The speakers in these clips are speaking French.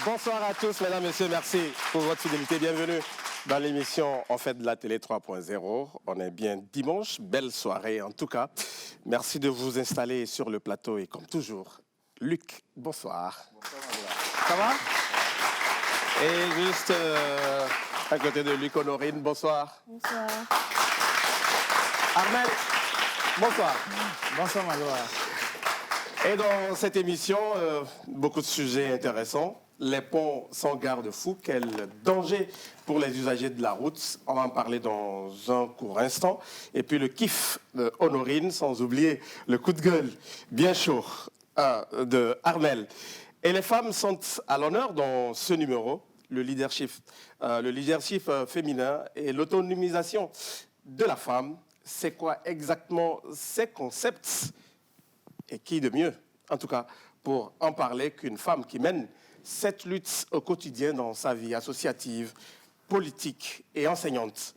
Bonsoir à tous, mesdames, messieurs, merci pour votre fidélité. Bienvenue dans l'émission On fait de la télé 3.0. On est bien dimanche, belle soirée en tout cas. Merci de vous installer sur le plateau et comme toujours, Luc, bonsoir. Bonsoir, Magloire. Ça va? Et juste à côté de Luc, Honorine, bonsoir. Bonsoir. Armel, bonsoir. Bonsoir, Magloire. Et dans cette émission, beaucoup de sujets intéressants. Les ponts sans garde-fou, quel danger pour les usagers de la route. On va en parler dans un court instant. Et puis le kiff de Honorine, sans oublier le coup de gueule bien chaud de Armel. Et les femmes sont à l'honneur dans ce numéro, le leadership féminin et l'autonomisation de la femme. C'est quoi exactement ces concepts? Et qui de mieux, en tout cas, pour en parler qu'une femme qui mène cette lutte au quotidien dans sa vie associative, politique et enseignante.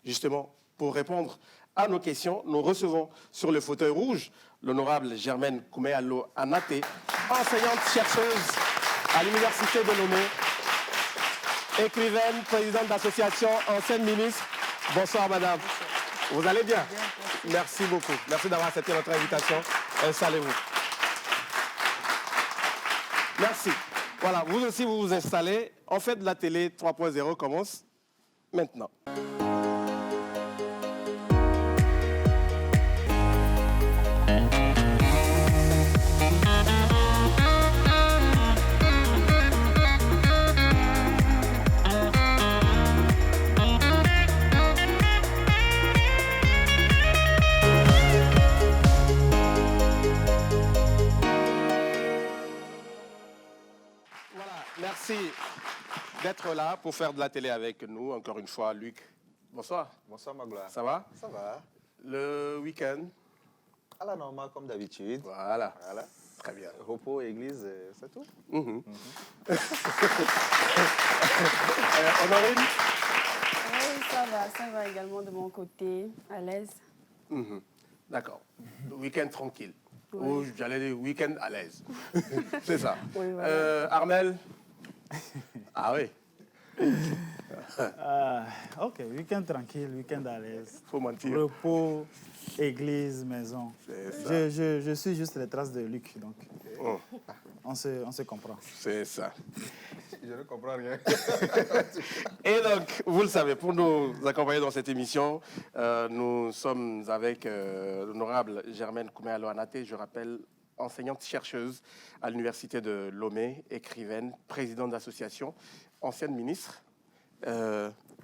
Justement, pour répondre à nos questions, nous recevons sur le fauteuil rouge l'honorable Germaine Kouméalo Anaté, enseignante chercheuse à l'Université de Lomé, écrivaine, présidente d'association, ancienne ministre. Bonsoir madame. Vous allez bien? Merci beaucoup. Merci d'avoir accepté notre invitation. Installez-vous. Merci. Voilà, vous aussi, vous vous installez. En fait, la télé 3.0 commence maintenant. Merci d'être là pour faire de la télé avec nous. Encore une fois, Luc. Bonsoir. Bonsoir, Magloire. Ça va? Ça va. Le week-end? À la normale, comme d'habitude. Voilà. Voilà. Très bien. Repos, église, c'est tout. Honorine? Oui, ça va également de mon côté, à l'aise. D'accord. Week-end tranquille. Oui. Ou j'allais dire week-end à l'aise. C'est ça. Oui, voilà. Armel? Ah oui. Ok, week-end tranquille, week-end à l'aise. Faut mentir. Repos, église, maison. C'est ça. Je suis juste les traces de Luc, donc on se comprend. C'est ça. Je ne comprends rien. Et donc, vous le savez, pour nous accompagner dans cette émission, nous sommes avec l'honorable Germaine Kouméalo Anaté, je rappelle, enseignante chercheuse à l'Université de Lomé, écrivaine, présidente d'association, ancienne ministre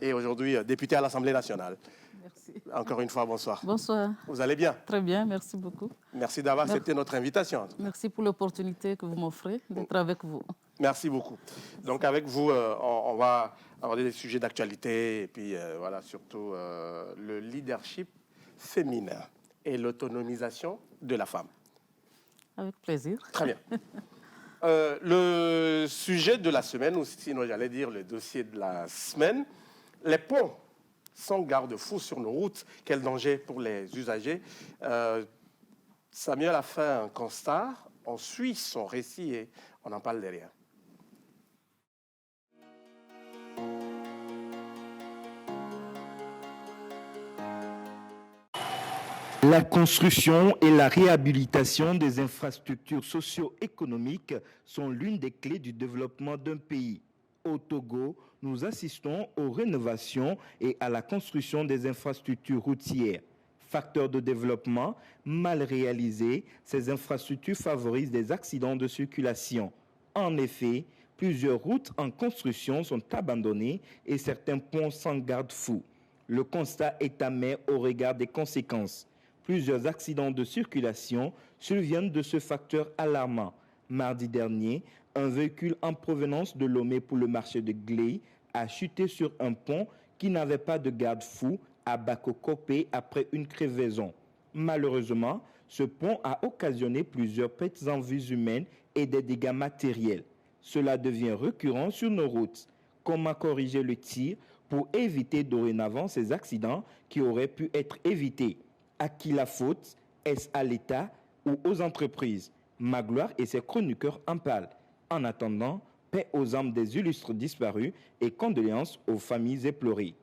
et aujourd'hui députée à l'Assemblée nationale. Merci. Encore une fois, bonsoir. Bonsoir. Vous allez bien? Très bien, merci beaucoup. Merci d'avoir accepté notre invitation. Merci pour l'opportunité que vous m'offrez d'être avec vous. Merci beaucoup. Donc avec vous, on va aborder des sujets d'actualité et puis voilà, surtout le leadership féminin et l'autonomisation de la femme. Avec plaisir. Très bien. Le sujet de la semaine, ou sinon j'allais dire le dossier de la semaine, les ponts sans garde-fou sur nos routes, quel danger pour les usagers. Samuel a fait un constat, on suit son récit et on en parle derrière. La construction et la réhabilitation des infrastructures socio-économiques sont l'une des clés du développement d'un pays. Au Togo, nous assistons aux rénovations et à la construction des infrastructures routières. Facteurs de développement mal réalisés, ces infrastructures favorisent des accidents de circulation. En effet, plusieurs routes en construction sont abandonnées et certains ponts sans garde-fou. Le constat est amer au regard des conséquences. Plusieurs accidents de circulation surviennent de ce facteur alarmant. Mardi dernier, un véhicule en provenance de Lomé pour le marché de Gley a chuté sur un pont qui n'avait pas de garde-fou à Bakokopé après une crevaison. Malheureusement, ce pont a occasionné plusieurs pertes en vies humaines et des dégâts matériels. Cela devient récurrent sur nos routes. Comment corriger le tir pour éviter dorénavant ces accidents qui auraient pu être évités? À qui la faute? Est-ce à l'État ou aux entreprises? Magloire et ses chroniqueurs en parlent. En attendant, Paix aux âmes des illustres disparus et condoléances aux familles éplorées.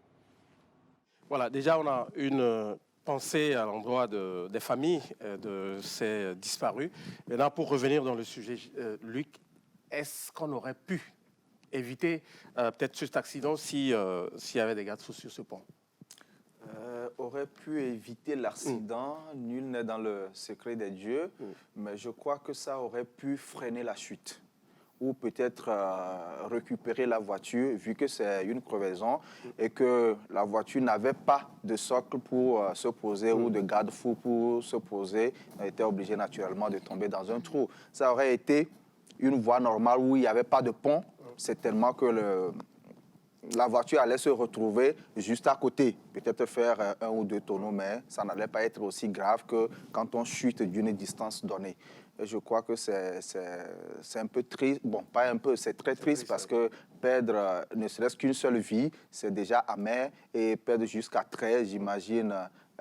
Voilà, déjà, on a une pensée à l'endroit des familles de ces disparus. Maintenant, pour revenir dans le sujet, Luc, est-ce qu'on aurait pu éviter peut-être cet accident s'il y avait des garde-fous sur ce pont? Aurait pu éviter l'accident, nul n'est dans le secret des dieux, mais je crois que ça aurait pu freiner la chute ou peut-être récupérer la voiture, vu que c'est une crevaison et que la voiture n'avait pas de socle pour se poser ou de garde-fou pour se poser, elle était obligée naturellement de tomber dans un trou. Ça aurait été une voie normale où il n'y avait pas de pont, c'est tellement que la voiture allait se retrouver juste à côté, peut-être faire 1 ou 2 tonneaux, mais ça n'allait pas être aussi grave que quand on chute d'une distance donnée. Et je crois que c'est un peu triste, bon, pas un peu, c'est très triste parce que perdre ne serait-ce qu'une seule vie, c'est déjà amer, et perdre jusqu'à 13, j'imagine,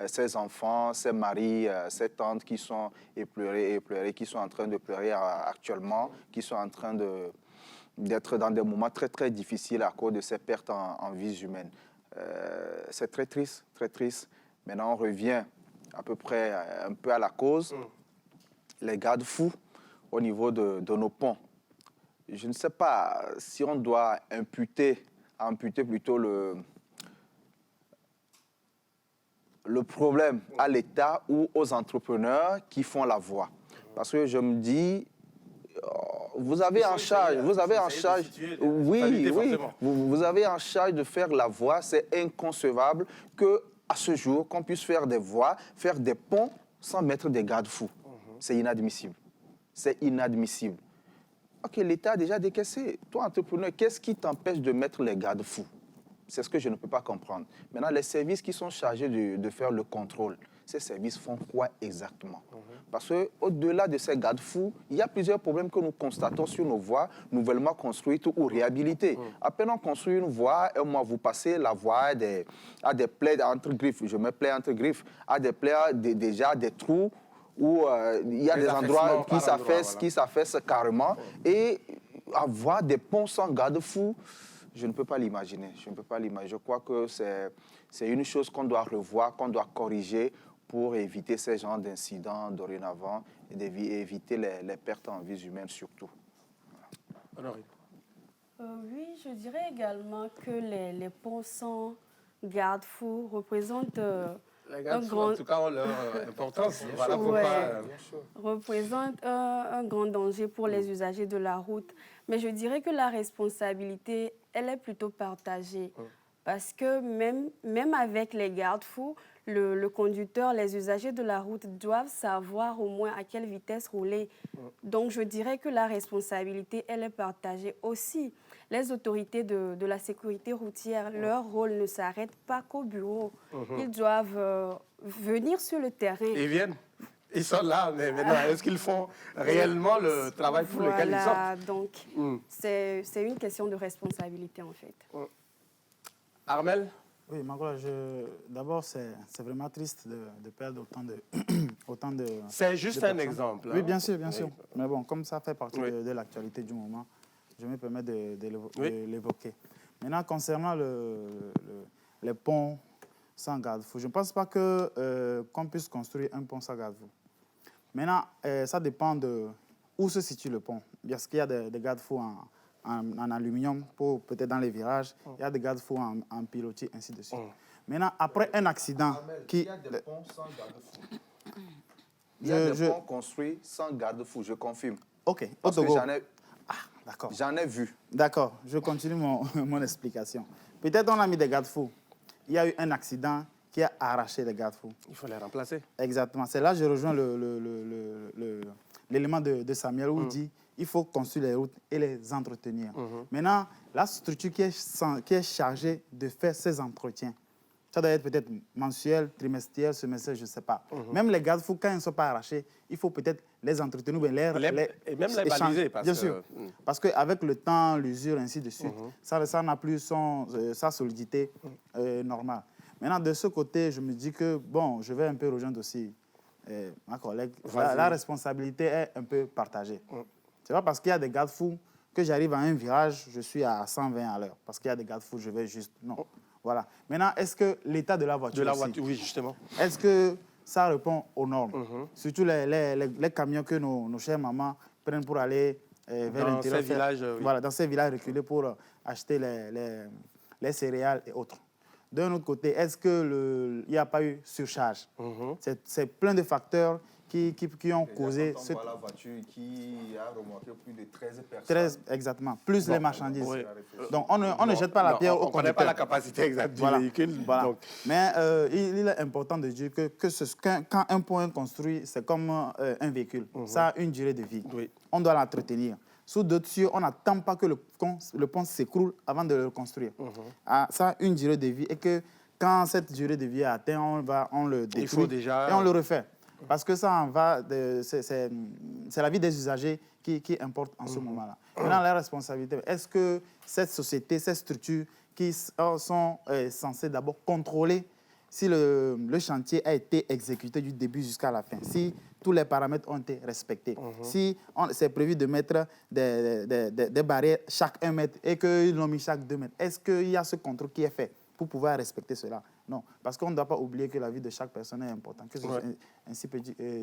ses enfants, ses maris, ses tantes qui sont éplorées, qui sont en train de pleurer actuellement, qui sont en train d'être dans des moments très, très difficiles à cause de ces pertes en vies humaines. C'est très triste, très triste. Maintenant, on revient à peu près un peu à la cause. Les garde-fous au niveau de nos ponts. Je ne sais pas si on doit amputer plutôt le problème à l'État ou aux entrepreneurs qui font la voie. Parce que je me dis, vous avez en charge, vous avez en charge de faire la voie. C'est inconcevable qu'à ce jour, qu'on puisse faire des voies, faire des ponts sans mettre des garde-fous. C'est inadmissible. C'est inadmissible. Ok, l'État a déjà décaissé. Toi, entrepreneur, qu'est-ce qui t'empêche de mettre les garde-fous? C'est ce que je ne peux pas comprendre. Maintenant, les services qui sont chargés de faire le contrôle, ces services font quoi exactement? Parce qu'au-delà de ces garde-fous, il y a plusieurs problèmes que nous constatons sur nos voies nouvellement construites ou réhabilitées. À peine on construit une voie, un mois vous passez, la voie a des plaies entre griffes, je mets plaies entre griffes, a des plaies, déjà des trous où il y a des endroits qui s'affaissent carrément. Et avoir des ponts sans garde-fous, je ne peux pas l'imaginer. Je ne peux pas l'imaginer. Je crois que c'est une chose qu'on doit revoir, qu'on doit corriger pour éviter ces genres d'incidents dorénavant et éviter les pertes en vies humaines surtout. Honorine. Oui, je dirais également que les ponts sans garde-fou représentent Les garde-fous, en tout cas, ont leur importance. Voilà pourquoi. Représente un grand danger pour les usagers de la route. Mais je dirais que la responsabilité, elle est plutôt partagée. Parce que même avec les garde-fous, le conducteur, les usagers de la route doivent savoir au moins à quelle vitesse rouler. Donc, je dirais que la responsabilité, elle est partagée aussi. Les autorités de la sécurité routière, leur rôle ne s'arrête pas qu'au bureau. Ils doivent venir sur le terrain. Ils viennent. Ils sont là, mais maintenant, est-ce qu'ils font réellement le travail pour lequel ils sont? Donc, c'est une question de responsabilité, en fait. Armel? Oui, Magola, d'abord, c'est vraiment triste de perdre autant de C'est juste de un personnes. exemple. Oui, hein. bien sûr, bien sûr. Mais bon, comme ça fait partie Oui. de l'actualité du moment, je me permets de Oui. l'évoquer. Maintenant, concernant les ponts sans garde-fou, je ne pense pas qu'on puisse construire un pont sans garde-fou. Maintenant, ça dépend de où se situe le pont. Parce qu'il y a des garde-fous en aluminium, peut-être dans les virages. Il y a des garde-fous en pilotis, ainsi de suite. Maintenant, après un accident Il y a des ponts sans garde-fou. Il y a des ponts construits sans garde-fou, je confirme. OK, au Parce que Togo. d'accord. J'en ai vu. D'accord, je continue mon explication. Peut-être on a mis des garde-fous. Il y a eu un accident qui a arraché les garde-fous. Il faut les remplacer. Exactement. C'est là que je rejoins l'élément de Samuel où il dit il faut construire les routes et les entretenir. Maintenant, la structure qui est chargée de faire ces entretiens, ça doit être peut-être mensuel, trimestriel, semestriel, je ne sais pas. Même les garde-fous, quand ils ne sont pas arrachés, il faut peut-être les entretenir ou et même les baliser. Bien sûr. Parce qu'avec le temps, l'usure, ainsi de suite, ça n'a plus sa solidité normale. Maintenant, de ce côté, je me dis que, bon, je vais un peu rejoindre aussi ma collègue. La responsabilité est un peu partagée. C'est pas parce qu'il y a des garde-fous que j'arrive à un virage, je suis à 120 à l'heure. Parce qu'il y a des garde-fous, je vais juste... Non. Voilà. Maintenant, est-ce que l'état de la voiture De la aussi, voiture, oui, justement. est-ce que ça répond aux normes? Surtout les camions que nos chères mamans prennent pour aller vers Dans l'intérieur. ces villages, oui. Voilà, dans ces villages reculés pour acheter les céréales et autres. D'un autre côté, est-ce qu'il n'y a pas eu surcharge? C'est plein de facteurs qui ont causé... Quand on voit la voiture qui a remorqué plus de 13 personnes. 13, exactement, plus les marchandises. Oui. Donc, on ne jette pas la pierre On au ne connaît pas conducteur. la capacité exacte du Voilà. véhicule. Voilà. Donc, Mais il est important de dire que quand un pont est construit, c'est comme un véhicule. Ça a une durée de vie. Oui. On doit l'entretenir. Sous d'autres cieux, on n'attend pas que le pont s'écroule avant de le construire. Ça a une durée de vie et que quand cette durée de vie est atteinte, on le détruit faut déjà- et on le refait. Parce que ça en va, c'est la vie des usagers qui importe en ce moment-là. Maintenant, la responsabilité, est-ce que cette société, ces structures qui sont censées d'abord contrôler si le chantier a été exécuté du début jusqu'à la fin, si tous les paramètres ont été respectés, si c'est prévu de mettre des barrières chaque 1 mètre et qu'ils l'ont mis chaque 2 mètres, est-ce qu'il y a ce contrôle qui est fait pour pouvoir respecter cela? Non, parce qu'on ne doit pas oublier que la vie de chaque personne est importante, que ce soit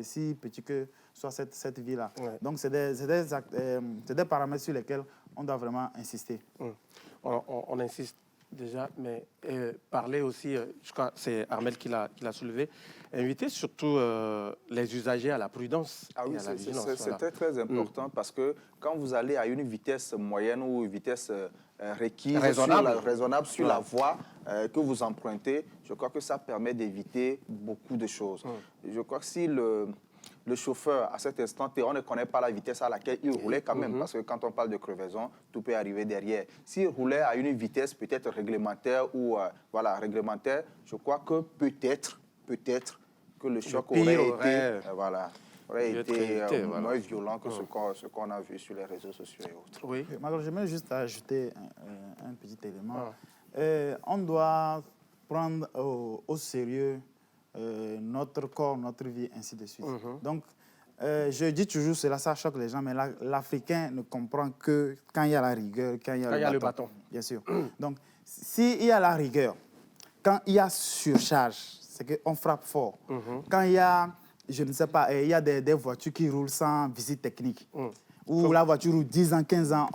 si petit que soit cette vie-là. Ouais. Donc, c'est des paramètres sur lesquels on doit vraiment insister. on insiste déjà, mais parler aussi, je crois que c'est Armel qui l'a soulevé, inviter surtout les usagers à la prudence Ah oui, et à la vigilance. c'est Voilà. très, très important parce que quand vous allez à une vitesse moyenne ou une vitesse requise, raisonnable sur la voie que vous empruntez, je crois que ça permet d'éviter beaucoup de choses. Je crois que si le chauffeur, à cet instant, on ne connaît pas la vitesse à laquelle il roulait quand même, parce que quand on parle de crevaison, tout peut arriver derrière. S'il roulait à une vitesse peut-être réglementaire ou réglementaire, je crois que peut-être que le choc aurait été moins violent que ce qu'on a vu sur les réseaux sociaux et autres. Oui. J'aimerais juste ajouter un petit élément. On doit prendre au sérieux notre corps, notre vie, ainsi de suite. Donc, je dis toujours cela, ça choque les gens, mais l'Africain ne comprend que quand il y a la rigueur, quand il y a le bâton. Bien sûr. Donc, s'il y a la rigueur, quand il y a surcharge, c'est qu'on frappe fort. Quand il y a, je ne sais pas, il y a des voitures qui roulent sans visite technique. Ou la voiture roule 10 ans, 15 ans,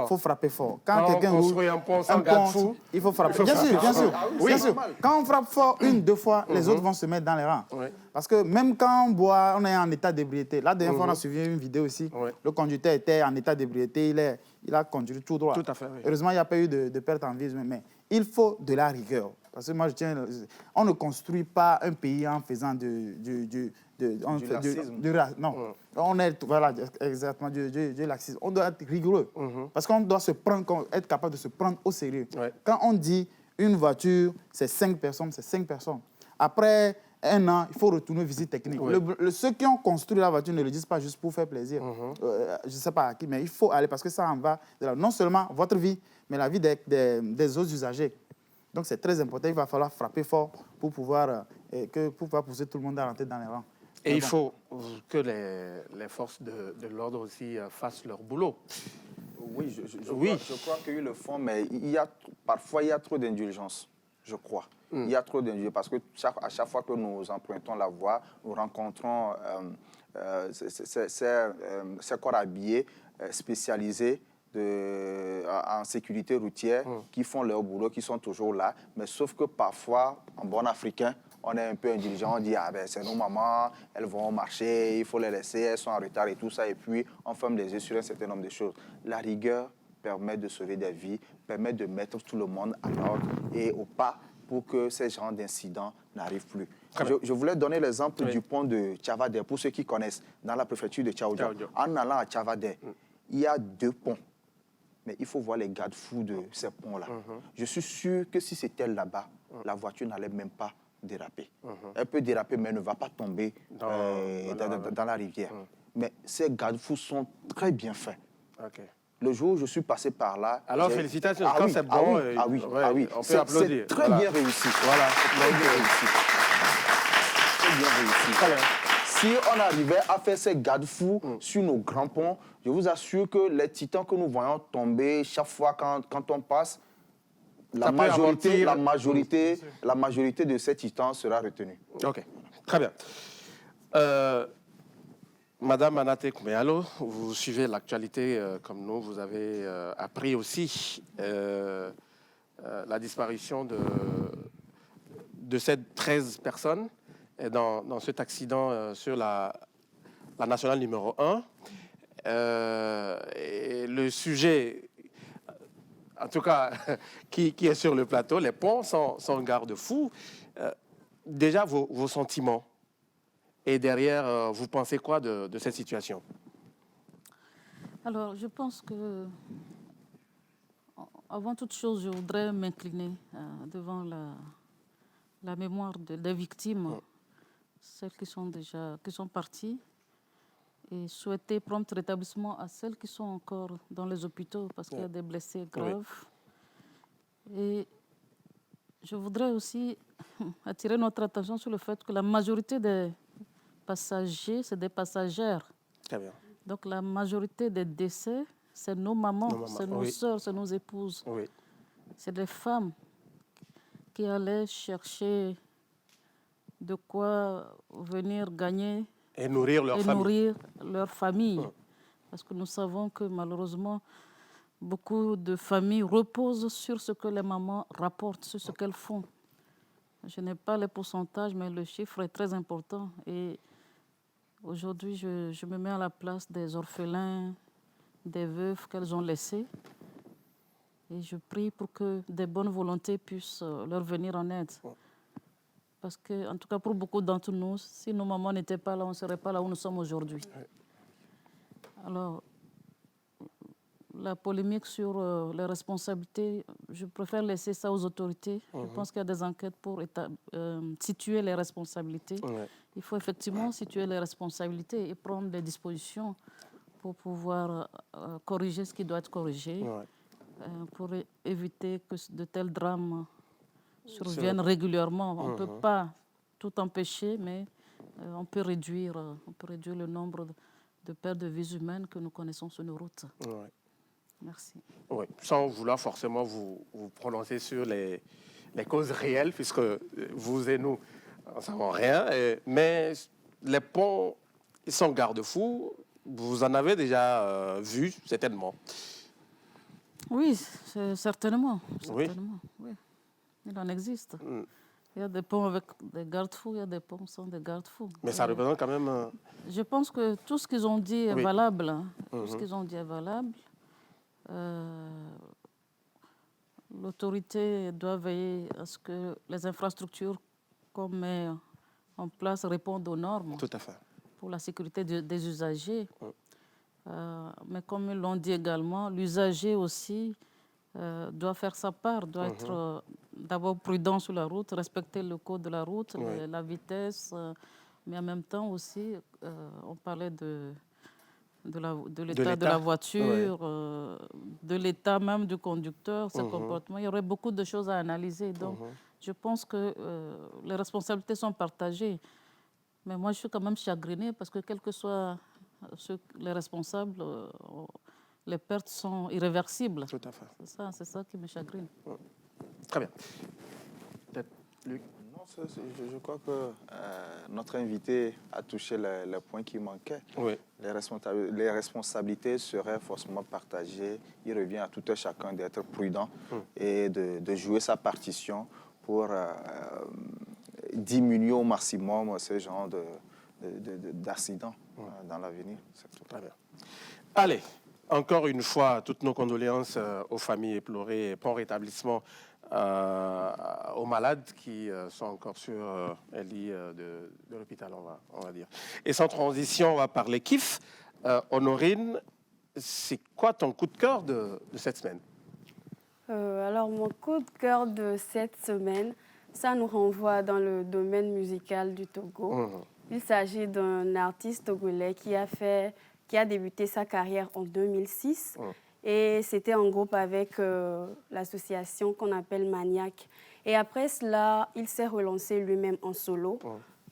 faut frapper fort. Quand quelqu'un roule un pont sans garde-fou, il faut frapper. Bien sûr, bien sûr. Bien sûr. Quand on frappe fort une, deux fois, les autres vont se mettre dans les rangs. Parce que même quand on boit, on est en état d'ébriété. La dernière fois, on a suivi une vidéo ici. Le conducteur était en état d'ébriété, il a conduit tout droit. Tout à fait, oui. Heureusement, il n'y a pas eu de perte en vie, mais il faut de la rigueur. Parce que moi, on ne construit pas un pays en faisant du laxisme. Non, on est, voilà, exactement, du laxisme. On doit être rigoureux. Parce qu'on doit être capable de se prendre au sérieux. Quand on dit une voiture, c'est 5 personnes, c'est 5 personnes. Après 1 an, il faut retourner visite technique. Ceux qui ont construit la voiture ne le disent pas juste pour faire plaisir. Je ne sais pas à qui, mais il faut aller parce que ça en va non seulement votre vie, mais la vie des autres usagers. Donc, c'est très important. Il va falloir frapper fort pour pouvoir pousser tout le monde à rentrer dans les rangs. Et il faut que les forces de l'ordre aussi fassent leur boulot. Oui, je crois qu'ils le font, mais parfois, il y a trop d'indulgence, je crois. Il y a trop d'indulgence parce que à chaque fois que nous empruntons la voie, nous rencontrons ces corps habillés spécialisés en sécurité routière qui font leur boulot, qui sont toujours là. Mais sauf que parfois, en bon africain, on est un peu indulgent, on dit c'est nos mamans, elles vont marcher, il faut les laisser, elles sont en retard et tout ça. Et puis, on ferme les yeux sur un certain nombre de choses. La rigueur permet de sauver des vies, permet de mettre tout le monde à l'ordre et au pas pour que ces genres d'incidents n'arrivent plus. Je voulais donner l'exemple du pont de Tchavadé, pour ceux qui connaissent, dans la préfecture de Tchaoudja. En allant à Tchavadé, il y a 2 ponts. Mais il faut voir les garde-fous de ces ponts-là. Je suis sûr que si c'était là-bas, la voiture n'allait même pas déraper. Elle peut déraper, mais elle ne va pas tomber dans la rivière. Mais ces garde-fous sont très bien faits. Le jour où je suis passé par là... Alors, félicitations, quand c'est bon, on peut applaudir. C'est très bien réussi. Voilà. Très bien réussi. Très bien réussi. si on arrivait à faire ces garde-fous sur nos grands ponts, je vous assure que les titans que nous voyons tomber chaque fois quand on passe, la majorité de ces titans sera retenue. Ok, très bien. Madame Anate Kouméalo, vous suivez l'actualité comme nous. Vous avez appris aussi la disparition de ces 13 personnes dans cet accident sur la nationale numéro 1. Et le sujet, en tout cas, qui est sur le plateau, les ponts sont garde-fous. Déjà, vos sentiments. Et derrière, vous pensez quoi de cette situation? Alors, je pense que, avant toute chose, je voudrais m'incliner devant la mémoire des victimes, celles qui sont parties, et souhaiter prompt rétablissement à celles qui sont encore dans les hôpitaux parce qu'il y a des blessés graves. Et je voudrais aussi attirer notre attention sur le fait que la majorité des passagers, c'est des passagères. Très bien. Donc la majorité des décès, c'est nos mamans, c'est nos sœurs, c'est nos épouses. Oui. C'est des femmes qui allaient chercher de quoi venir gagner Et nourrir leur famille. nourrir leur famille. Parce que nous savons que malheureusement, beaucoup de familles reposent sur ce que les mamans rapportent, sur ce qu'elles font. Je n'ai pas les pourcentages, mais le chiffre est très important. Et aujourd'hui, je me mets à la place des orphelins, des veuves qu'elles ont laissés. Et je prie pour que des bonnes volontés puissent leur venir en aide. Parce que, en tout cas, pour beaucoup d'entre nous, si nos mamans n'étaient pas là, on ne serait pas là où nous sommes aujourd'hui. Alors, la polémique sur les responsabilités, je préfère laisser ça aux autorités. Je pense qu'il y a des enquêtes pour situer les responsabilités. Il faut effectivement situer les responsabilités et prendre des dispositions pour pouvoir corriger ce qui doit être corrigé, pour éviter que de tels drames surviennent régulièrement. On ne peut pas tout empêcher, mais on peut réduire le nombre de pertes de vies humaines que nous connaissons sur nos routes. Merci. Oui, sans vouloir forcément vous prononcer sur les causes réelles, puisque vous et nous n'en savons rien. Mais les ponts, ils sont garde-fous. Vous en avez déjà vu, certainement. Oui, certainement. Oui. Oui. Il en existe. Il y a des ponts avec des garde-fous, il y a des ponts sans des garde-fous. Mais ça représente quand même... Je pense que tout ce qu'ils ont dit est valable. Hein. Tout ce qu'ils ont dit est valable. L'autorité doit veiller à ce que les infrastructures qu'on met en place répondent aux normes. Tout à fait. Pour la sécurité des usagers. Mais comme ils l'ont dit également, l'usager aussi doit faire sa part, doit être d'abord prudent sur la route, respecter le code de la route, la vitesse, mais en même temps aussi, on parlait de l'état de la voiture, de l'état même du conducteur, ses comportements. Il y aurait beaucoup de choses à analyser. Donc, je pense que les responsabilités sont partagées. Mais moi, je suis quand même chagrinée parce que quels que soient les responsables, les pertes sont irréversibles. Tout à fait. C'est ça qui me chagrine. Très bien. Peut-être Luc. Non, je crois que notre invité a touché les points qui manquaient. Oui. Les responsabilités seraient forcément partagées. Il revient à tout un chacun d'être prudent et de jouer sa partition pour diminuer au maximum ce genre d'accidents dans l'avenir. Très bien. Allez, encore une fois, toutes nos condoléances aux familles éplorées et bon rétablissement aux malades qui sont encore sur les lits de l'hôpital, on va dire. Et sans transition, on va parler kiff. Honorine, c'est quoi ton coup de cœur de cette semaine? Alors, mon coup de cœur de cette semaine, ça nous renvoie dans le domaine musical du Togo. Il s'agit d'un artiste togolais qui a débuté sa carrière en 2006. Et c'était en groupe avec l'association qu'on appelle Maniac. Et après cela, il s'est relancé lui-même en solo.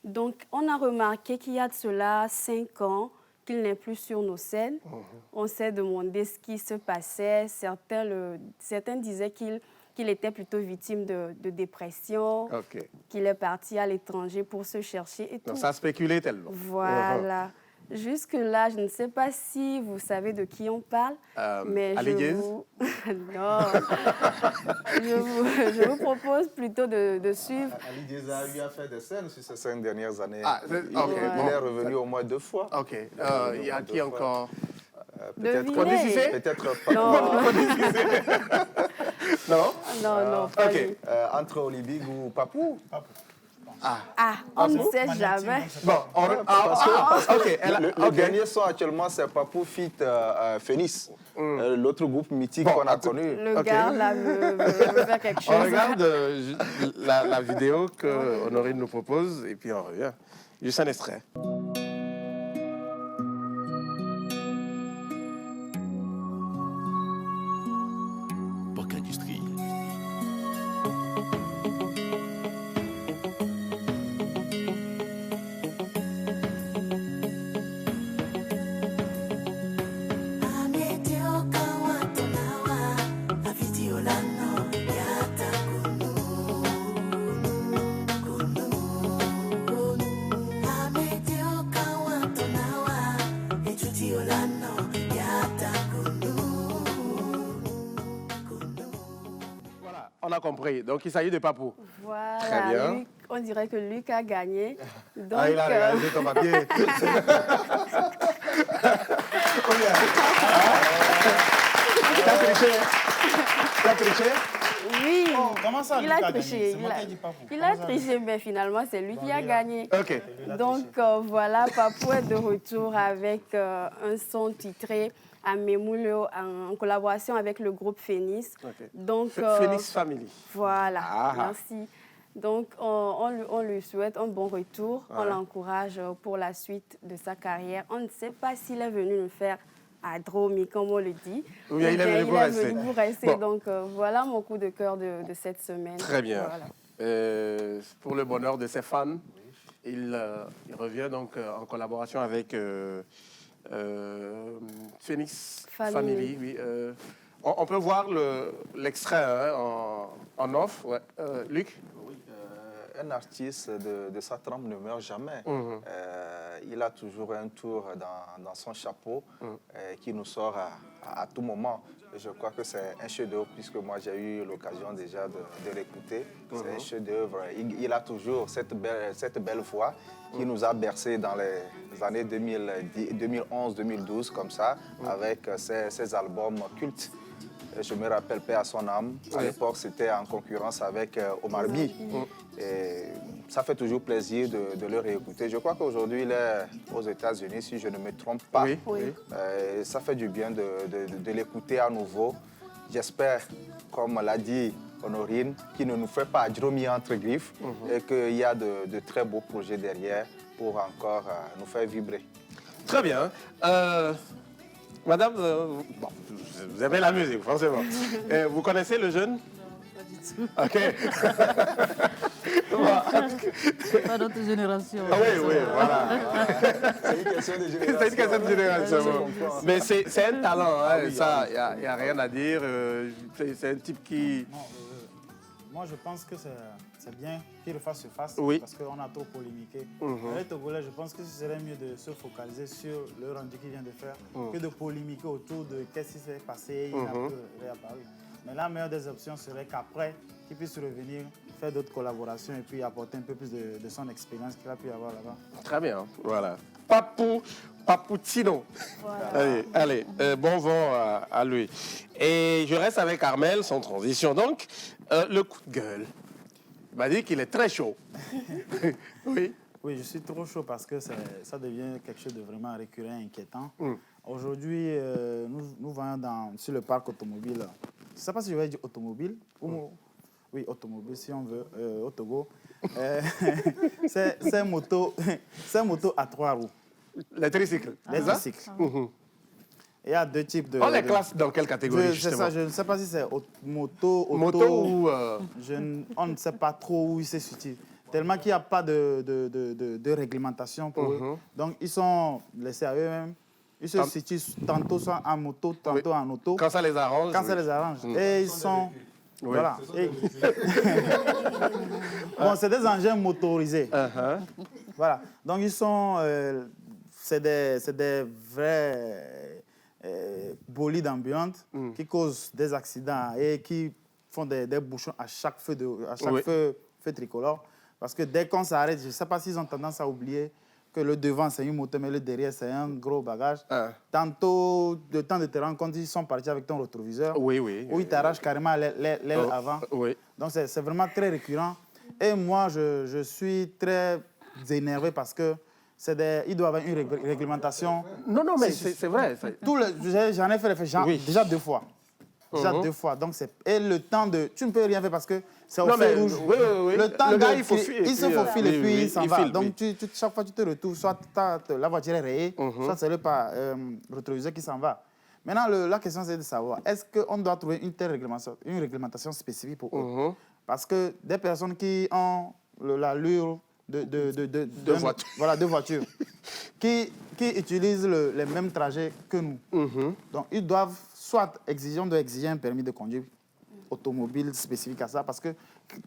Donc, on a remarqué qu'il y a de cela 5 ans qu'il n'est plus sur nos scènes. On s'est demandé ce qui se passait. Certains disaient qu'il était plutôt victime de dépression, Ok. qu'il est parti à l'étranger pour se chercher et tout. Donc, ça a spéculé tellement. Voilà. Jusque-là, je ne sais pas si vous savez de qui on parle, mais Ali Diaz? Non. je vous propose plutôt de suivre. Ali Diaz a eu à faire des scènes sur ces 5 dernières années. Ah, il ok, il est revenu au moins 2 fois. Ok. Il y a qui encore? Peut-être Devinez. peut-être pas. Non, Non? non, pas ok. lui. Entre Olibig ou Papou. Ah, on ne sait jamais. Bon, ok. Le dernier son actuellement, c'est Papou fit Phoenix, l'autre groupe mythique Bon, qu'on a en tout- connu. Le Ok. gars, là, veut faire quelque chose. On regarde la vidéo que Honorine nous propose et puis on revient. Juste un extrait. Boc Industrie. Voilà, on a compris. Donc il s'agit de Papou. Voilà, Très bien. Luc, on dirait que Luc a gagné. Donc, Ah, il a réalisé ton papier. T'as triché? T'as triché? oui, Comment ça, il Luc a a gagné? triché. C'est moi qui ai dit Papou. Il a triché, mais finalement, c'est lui qui a gagné. Ok. Donc voilà, Papou est de retour avec un son titré Amemulo en collaboration avec le groupe Phoenix. Ok. Donc, Phoenix Family. voilà, Ah. merci. Donc on lui souhaite un bon retour, on l'encourage pour la suite de sa carrière. On ne sait pas s'il est venu le faire à Dromi, comme on le dit. Ou bien il est venu pour rester. venu pour rester. Bon. Donc voilà mon coup de cœur de cette semaine. Très bien. Voilà. Pour le bonheur de ses fans, il revient donc en collaboration avec Phoenix Family. Oui. On peut voir l'extrait en off. Ouais. Luc? Oui, un artiste de sa trempe ne meurt jamais. Il a toujours un tour dans son chapeau qui nous sort à tout moment. Et je crois que c'est un chef-d'œuvre, puisque moi j'ai eu l'occasion déjà de l'écouter. C'est un chef-d'œuvre. Il a toujours cette belle voix qui nous a bercé dans les années 2011-2012, comme ça, avec ses albums cultes. Je me rappelle, paix à son âme. À l'époque, c'était en concurrence avec Omar By. Et ça fait toujours plaisir de le réécouter. Je crois qu'aujourd'hui, il est aux États-Unis, si je ne me trompe pas. Oui. Ça fait du bien de l'écouter à nouveau. J'espère, comme l'a dit Honorine, qu'il ne nous fait pas Dromi entre griffes et qu'il y a de très beaux projets derrière pour encore nous faire vibrer. Très bien. Madame, bon, vous aimez la musique, forcément. Vous connaissez le jeune? Pas du tout. Ok. Pas notre génération. Ah oui, oui, voilà. C'est une question de génération. C'est une question de génération. Je comprends. Mais c'est un talent, hein, oui, ça, il n'y a rien à dire. C'est un type qui... Non, moi, je pense que c'est bien qu'il refasse surface Oui. parce qu'on a trop polémiqué. Mhm. Les Togolais, je pense que ce serait mieux de se focaliser sur le rendu qu'il vient de faire que de polémiquer autour de qu'est-ce qui s'est passé, il n'a plus réapparu. Mais la meilleure des options serait qu'après, qu'il puisse revenir, faire d'autres collaborations et puis apporter un peu plus de son expérience qu'il a pu avoir là-bas. Très bien, voilà. Papoutino. Voilà. Allez, bon vent à lui. Et je reste avec Armel, sans transition. Donc, le coup de gueule. Il m'a dit qu'il est très chaud. Oui. Oui, je suis trop chaud parce que ça devient quelque chose de vraiment récurrent et inquiétant. Aujourd'hui, nous voyons sur le parc automobile. Je ne sais pas si je vais dire automobile ou... Oui, automobile, si on veut, au Togo. C'est un moto à 3 roues. Les tricycles. Les tricycles. Il y a deux types de... On les classe dans quelle catégorie, C'est justement? ça, je ne sais pas si c'est moto, Moto ou... on ne sait pas trop où il se situe. tellement qu'il n'y a pas de réglementation pour eux. Donc, ils sont laissés à eux-mêmes. Ils se situent tantôt soit en moto, tantôt en auto. Quand ça les arrange. Quand ça les arrange. Et ils sont... Voilà. Bon, c'est des engins motorisés. Voilà. Donc, ils sont... c'est des vrais bolides ambulantes qui causent des accidents et qui font des bouchons à chaque feu tricolore. Parce que dès qu'on s'arrête, je ne sais pas s'ils ont tendance à oublier que le devant, c'est une moto, mais le derrière, c'est un gros bagage. Tantôt, le temps de te rendre compte, ils sont partis avec ton rétroviseur. Ou ils t'arrachent carrément l'aile avant. Donc, c'est vraiment très récurrent. Et moi, je suis très énervé parce que il doit y avoir une réglementation. Non, mais c'est vrai. J'en ai fait déjà 2 fois. Déjà 2 fois. Donc, et le temps de... Tu ne peux rien faire parce que c'est au feu rouge. Le temps, il se faufile et puis il s'en va. Donc, chaque fois que tu te retrouves, soit la voiture est rayée, soit c'est le rétroviseur qui s'en va. Maintenant, la question, c'est de savoir, est-ce qu'on doit trouver une réglementation spécifique pour eux? Parce que des personnes qui ont l'allure de voitures, qui utilisent les mêmes trajets que nous. Donc, ils doivent on doit exiger un permis de conduire automobile spécifique à ça, parce que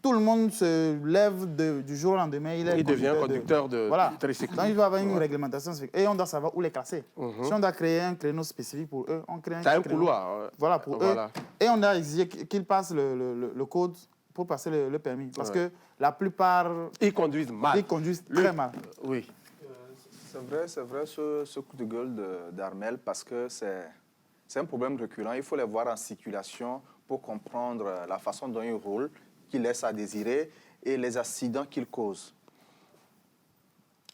tout le monde se lève du jour au lendemain, il devient conducteur de tricycle. Donc, il doit avoir une réglementation spécifique. Et on doit savoir où les classer. Si on doit créer un créneau spécifique pour eux, on crée un couloir. Voilà, pour eux. Et on doit exiger qu'ils passent le code pour passer le permis. Parce que la plupart... Ils conduisent mal. Ils conduisent très mal. Oui. C'est vrai ce coup de gueule d'Armel, parce que c'est un problème récurrent. Il faut les voir en circulation pour comprendre la façon dont ils roulent, qu'ils laissent à désirer et les accidents qu'ils causent.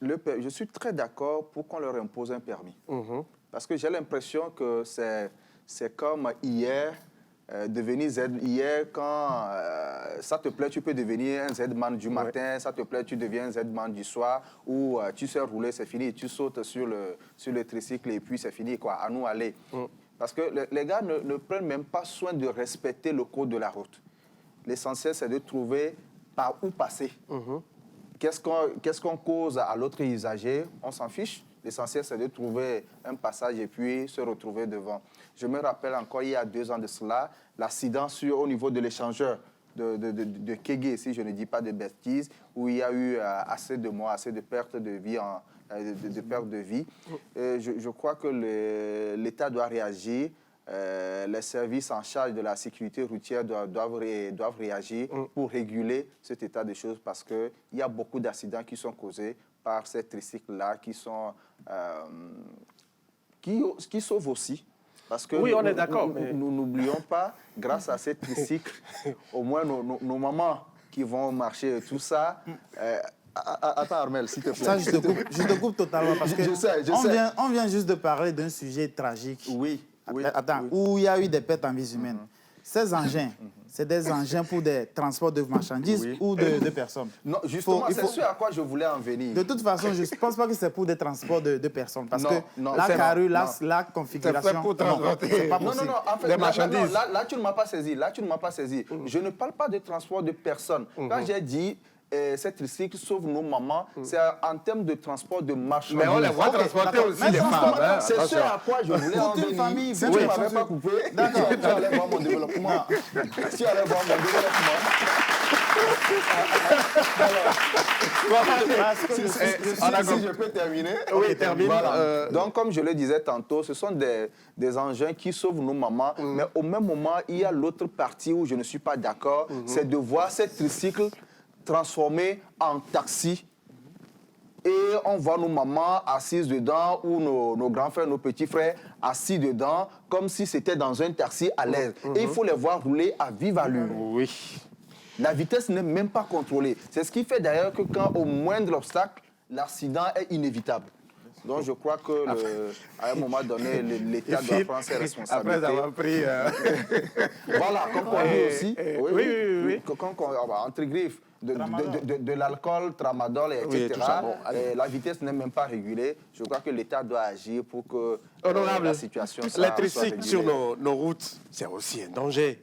Je suis très d'accord pour qu'on leur impose un permis. Parce que j'ai l'impression que c'est comme hier, devenir Z. Hier, quand ça te plaît, tu peux devenir un Z-man du matin, ça te plaît, tu deviens un Z-man du soir, ou tu sais rouler, c'est fini, tu sautes sur le tricycle et puis c'est fini, quoi, à nous aller. Parce que les gars ne prennent même pas soin de respecter le code de la route. L'essentiel, c'est de trouver par où passer. Qu'est-ce qu'on cause à l'autre usager? On s'en fiche. L'essentiel, c'est de trouver un passage et puis se retrouver devant. Je me rappelle encore, il y a 2 ans de cela, l'accident au niveau de l'échangeur de Kégué, si je ne dis pas de bêtises, où il y a eu assez de morts, assez de pertes de vie, Je crois que l'État doit réagir. Les services en charge de la sécurité routière doivent réagir pour réguler cet état de choses, parce qu'il y a beaucoup d'accidents qui sont causés par ces tricycles-là qui sauvent aussi. Parce que oui, on est d'accord. Nous n'oublions pas, grâce à ces tricycles, au moins nos mamans qui vont marcher et tout ça. Attends, Armel, s'il te plaît. Ça, je te coupe totalement parce que on vient juste de parler d'un sujet tragique. Oui. Attends, où il y a eu des pertes en vie humaine. Ces engins, c'est des engins pour des transports de marchandises ou de personnes. Non, justement, c'est ce à quoi je voulais en venir. De toute façon, je ne pense pas que c'est pour des transports de personnes. Parce que la carrure, la configuration... C'est pour transporter. Non, en fait, des marchandises. Là, tu ne m'as pas saisi. Je ne parle pas de transport de personnes. Quand j'ai dit... cette tricycle sauve nos mamans, c'est en termes de transport de marchandises. Mais on les voit transporter aussi les femmes. C'est ce à quoi je voulais en venir. Famille, si tu ne m'avais pas coupé, tu allais voir mon développement. Tu allais voir mon développement. Si je peux terminer. Oui, termine. Voilà. Donc, comme je le disais tantôt, ce sont des engins qui sauvent nos mamans, mais au même moment, il y a l'autre partie où je ne suis pas d'accord, c'est de voir cette tricycle transformé en taxi, et on voit nos mamans assises dedans ou nos grands frères, nos petits frères assis dedans comme si c'était dans un taxi à l'aise. Et il faut les voir rouler à vive allure. Oui. La vitesse n'est même pas contrôlée. C'est ce qui fait d'ailleurs que quand au moindre obstacle, l'accident est inévitable. Donc je crois qu'à un moment donné, l'État doit prendre ses responsabilités. Après avoir pris... Voilà, comme on dit aussi. Oui. Entre griffes. De l'alcool, tramadol, etc. La vitesse n'est même pas régulée. Je crois que l'État doit agir pour que la situation soit les tricycles sur nos routes, c'est aussi un danger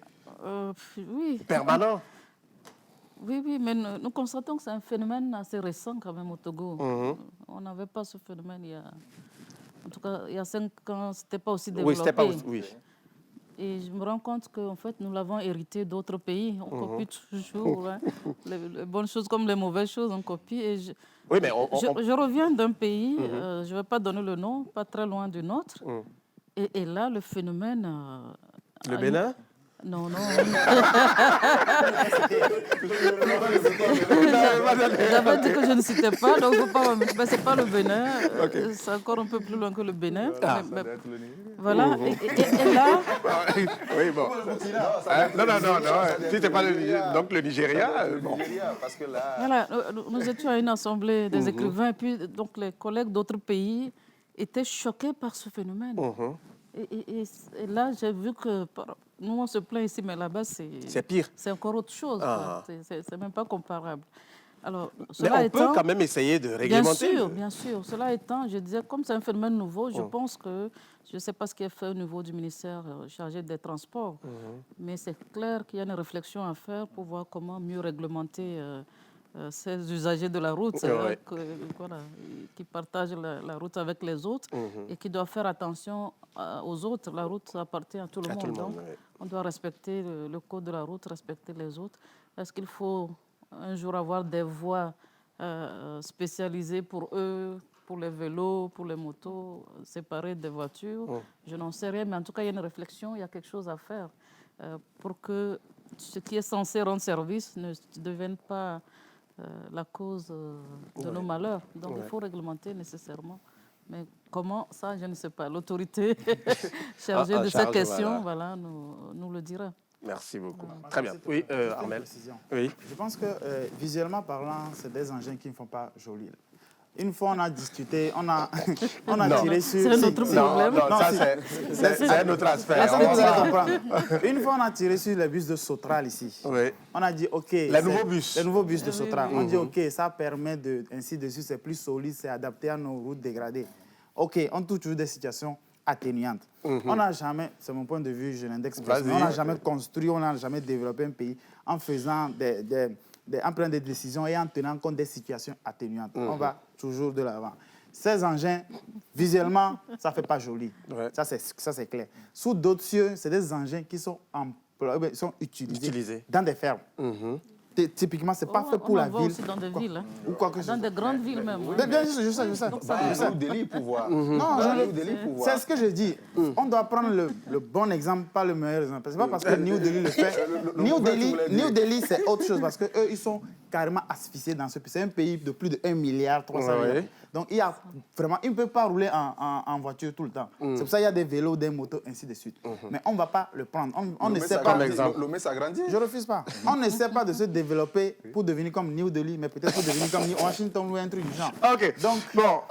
oui. permanent. Oui, mais nous constatons que c'est un phénomène assez récent quand même au Togo. On n'avait pas ce phénomène il y a... En tout cas, il y a 5 ans, ce n'était pas aussi développé. Oui, c'était pas aussi... Oui. Et je me rends compte qu'en fait, nous l'avons hérité d'autres pays. On copie toujours les bonnes choses comme les mauvaises choses, on copie. Et Oui, mais je reviens d'un pays, je ne vais pas donner le nom, pas très loin du nôtre. Et là, le phénomène... Le Bénin? Non. J'avais J'avais dit que je ne citais pas, donc faut pas, mais ce n'est pas le Bénin. C'est encore un peu plus loin que le Bénin. Mais voilà, et là... Oui, bon. Non. Si ce n'est pas le Nigeria, donc le Nigeria, bon. Parce que là... Voilà, nous étions à une assemblée des écrivains, et puis donc les collègues d'autres pays étaient choqués par ce phénomène. Et là, j'ai vu que nous, on se plaint ici, mais là-bas, c'est pire. C'est encore autre chose. C'est même pas comparable. Alors, mais on peut quand même essayer de réglementer. Bien sûr. Cela étant, je disais, comme c'est un phénomène nouveau, je pense que, je ne sais pas ce qui est fait au niveau du ministère chargé des Transports, mais c'est clair qu'il y a une réflexion à faire pour voir comment mieux réglementer ces usagers de la route qui partagent la route avec les autres et qui doivent faire attention aux autres. La route appartient à tout le monde. Donc, on doit respecter le code de la route, respecter les autres. Est-ce qu'il faut un jour avoir des voies spécialisées pour eux, pour les vélos, pour les motos, séparées des voitures? Je n'en sais rien, mais en tout cas, il y a une réflexion, il y a quelque chose à faire pour que ce qui est censé rendre service ne devienne pas la cause de nos malheurs. Donc, il faut réglementer nécessairement. Mais comment, ça, je ne sais pas. L'autorité chargée de ces questions, nous le dira. Merci beaucoup. Très bien. Oui, Armel. Oui. Je pense que, visuellement parlant, c'est des engins qui ne font pas joli. Une fois, on a discuté, on a tiré sur... C'est un autre problème. Non, c'est un autre aspect. Vous allez comprendre. Une fois, on a tiré sur les bus de Sotral ici. Oui. On a dit, OK... Les nouveaux bus de Sotral. On dit, OK, ça permet de... Ainsi de suite, c'est plus solide, c'est adapté à nos routes dégradées. OK, on touche toujours des situations atténuantes. On n'a jamais, c'est mon point de vue, je l'indexe pas, on n'a jamais construit, on n'a jamais développé un pays en faisant en prenant des décisions et en tenant compte des situations atténuantes. On va toujours de l'avant. Ces engins, visuellement, ça ne fait pas joli. Ça, c'est clair. Sous d'autres cieux, c'est des engins qui sont, utilisés dans des fermes. Typiquement, ce n'est pas fait pour la ville. On aussi dans des villes. Ou quoi que dans des grandes villes même. Bien, je sais. Non, c'est ce que je dis. On doit prendre le bon exemple, pas le meilleur exemple. Ce n'est pas parce que New Delhi le fait. New Delhi, c'est autre chose parce qu'eux, ils sont carrément asphyxiés dans ce pays. C'est un pays de plus de 1,3 milliard. Donc, il y a vraiment, il ne peut pas rouler en voiture tout le temps. C'est pour ça qu'il y a des vélos, des motos, ainsi de suite. Mais on ne va pas le prendre. On ne sait pas. Le met s'agrandir. Je ne refuse pas. On ne sait pas de se développer pour devenir comme New Delhi, mais peut-être pour devenir comme Washington ou un truc du genre. OK. Donc, bon.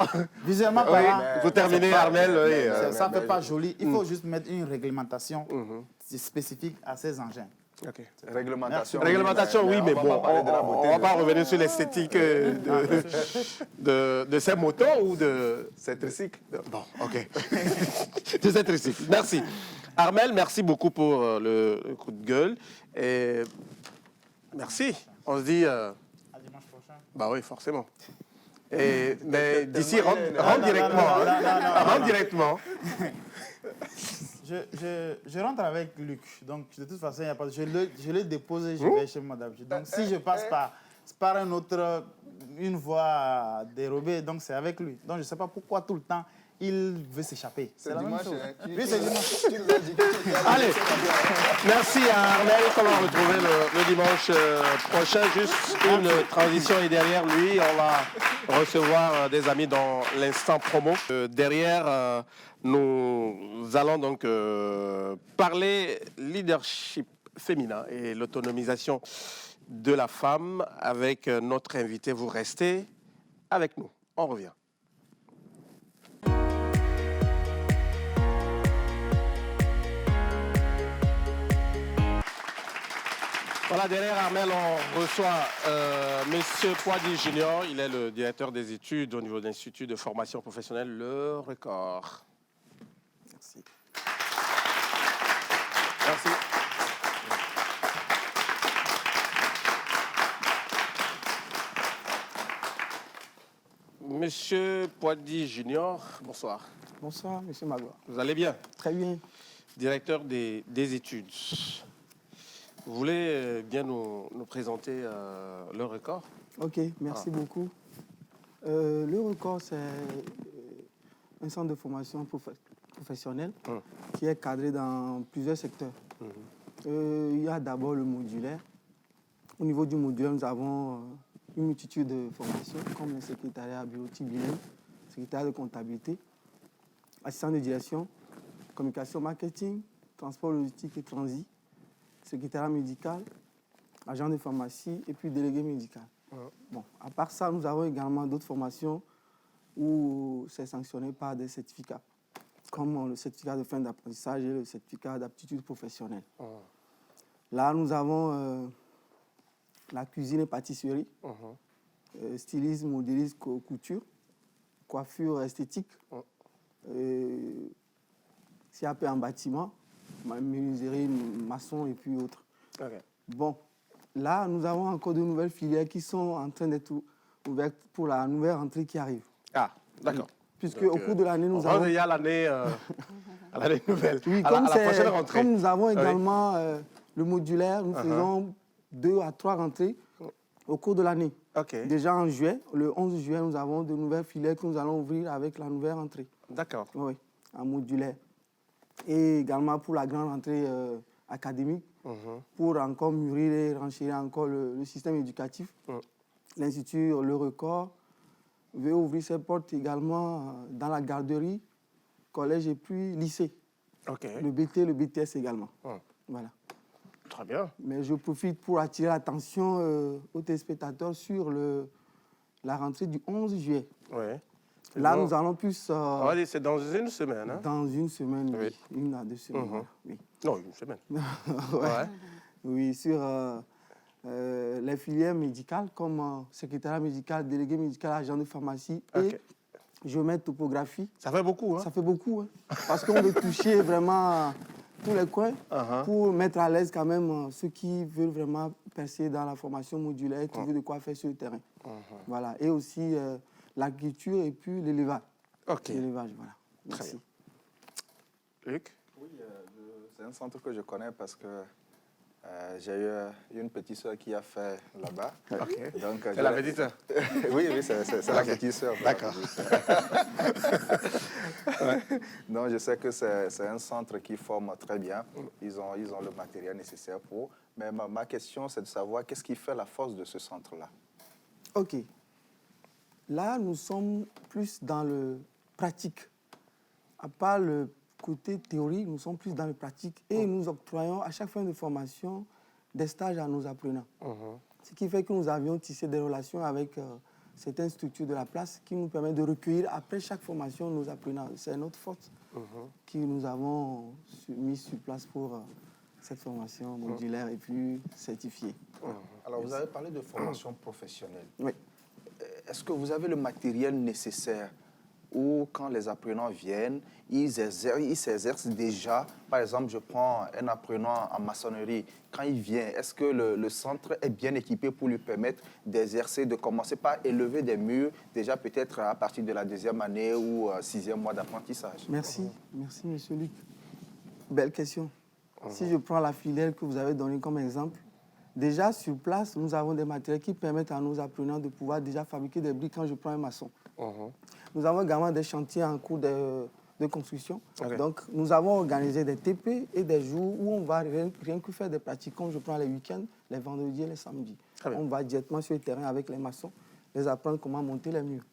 Visuellement parlant, vous terminez, Armel. Ça ne fait pas joli. Il faut juste mettre une réglementation spécifique à ces engins. Okay. Réglementation, oui, mais bon, on ne va pas revenir sur l'esthétique de ces motos ou de ces tricycles. Bon, OK. De ces tricycles. Merci. Armel, merci beaucoup pour le coup de gueule. Et merci. On se dit... À dimanche prochain. Bah oui, forcément. Mais d'ici, rentre directement. Je rentre avec Luc, donc de toute façon, il n'y a pas. Je l'ai déposé, je vais chez moi d'habitude. Donc si je passe par une voie dérobée, donc c'est avec lui. Donc je ne sais pas pourquoi tout le temps il veut s'échapper. C'est la même chose. Oui, c'est dimanche. Allez, merci à Armel. Comment retrouver le dimanche prochain. Juste une transition et derrière lui, on va recevoir des amis dans l'instant promo. Derrière, nous allons donc parler leadership féminin et l'autonomisation de la femme avec notre invité. Vous restez avec nous. On revient. Voilà, derrière Armel, on reçoit M. Poidi Junior. Il est le directeur des études au niveau de l'Institut de formation professionnelle Le Record. Merci. Merci. Monsieur Poidi Junior, bonsoir. Bonsoir, monsieur Magloire. Vous allez bien? Très bien. Directeur des études. Vous voulez bien nous présenter le record? Ok, merci beaucoup. Le record, c'est un centre de formation professionnelle qui est cadré dans plusieurs secteurs. Il y a d'abord le modulaire. Au niveau du modulaire, nous avons une multitude de formations comme le secrétariat bureautique bilingue, secrétariat de comptabilité, assistant de direction, communication marketing, transport logistique et transit, secrétariat médical, agent de pharmacie et puis délégué médical. Bon, à part ça, nous avons également d'autres formations où c'est sanctionné par des certificats, comme le certificat de fin d'apprentissage et le certificat d'aptitude professionnelle. Là, nous avons la cuisine et pâtisserie, stylisme, modélisme, couture, coiffure esthétique, CAP en bâtiment, menuiserie, maçon et puis autres. Okay. Bon, là, nous avons encore de nouvelles filières qui sont en train d'être ouvertes pour la nouvelle rentrée qui arrive. Ah, d'accord. Puisque au cours de l'année, nous avons... Il y a l'année nouvelle, oui, à la prochaine rentrée. Comme nous avons également le modulaire, nous faisons 2 à 3 rentrées au cours de l'année. Okay. Déjà en juillet, le 11 juillet, nous avons de nouvelles filières que nous allons ouvrir avec la nouvelle rentrée. D'accord. Oui, en modulaire. Et également pour la grande rentrée académique, pour encore mûrir et renchérir encore le système éducatif. L'Institut Le Record veut ouvrir ses portes également dans la garderie, collège et puis lycée. Okay. Le BT, le BTS également. Voilà. Très bien. Mais je profite pour attirer l'attention aux téléspectateurs sur la rentrée du 11 juillet. Ouais. Là, nous allons plus... c'est dans une semaine, hein? Dans une semaine, oui. 1 à 2 semaines. Oui. Non, une semaine. Ouais. Oui, sur les filières médicales comme secrétariat médical, délégué médical, agent de pharmacie et géomètre topographie. Ça fait beaucoup, hein? Ça fait beaucoup, hein? Parce qu'on veut toucher vraiment tous les coins pour mettre à l'aise quand même ceux qui veulent vraiment percer dans la formation modulaire et trouver de quoi faire sur le terrain. Voilà. Et aussi l'agriculture et puis l'élevage. Ok. L'élevage, voilà. Merci. Luc? Oui, c'est un centre que je connais parce que j'ai eu une petite soeur qui a fait là-bas. Ok. C'est la petite soeur? Oui, c'est la petite soeur. D'accord. Non, je sais que c'est un centre qui forme très bien. Ils ont le matériel nécessaire pour. Mais ma question, c'est de savoir qu'est-ce qui fait la force de ce centre-là. OK. Là, nous sommes plus dans le pratique. À part le côté théorie, nous sommes plus dans le pratique et nous octroyons à chaque fin de formation des stages à nos apprenants. Ce qui fait que nous avions tissé des relations avec certaines structures de la place qui nous permettent de recueillir après chaque formation nos apprenants. C'est notre force que nous avons mis sur place pour cette formation modulaire et puis certifiée. Alors, vous avez parlé de formation professionnelle. Oui. Est-ce que vous avez le matériel nécessaire où, quand les apprenants viennent, ils s'exercent déjà? Par exemple, je prends un apprenant en maçonnerie. Quand il vient, est-ce que le centre est bien équipé pour lui permettre d'exercer, de commencer par élever des murs, déjà peut-être à partir de la 2e année ou 6e mois d'apprentissage? Merci. Merci, monsieur Luc. Belle question. Si je prends la filière que vous avez donnée comme exemple, déjà sur place, nous avons des matériels qui permettent à nos apprenants de pouvoir déjà fabriquer des briques quand je prends un maçon. Nous avons également des chantiers en cours de construction. Donc, nous avons organisé des TP et des jours où on va rien que faire des pratiques, comme je prends les week-ends, les vendredis et les samedis. On va directement sur le terrain avec les maçons, les apprendre comment monter les murs.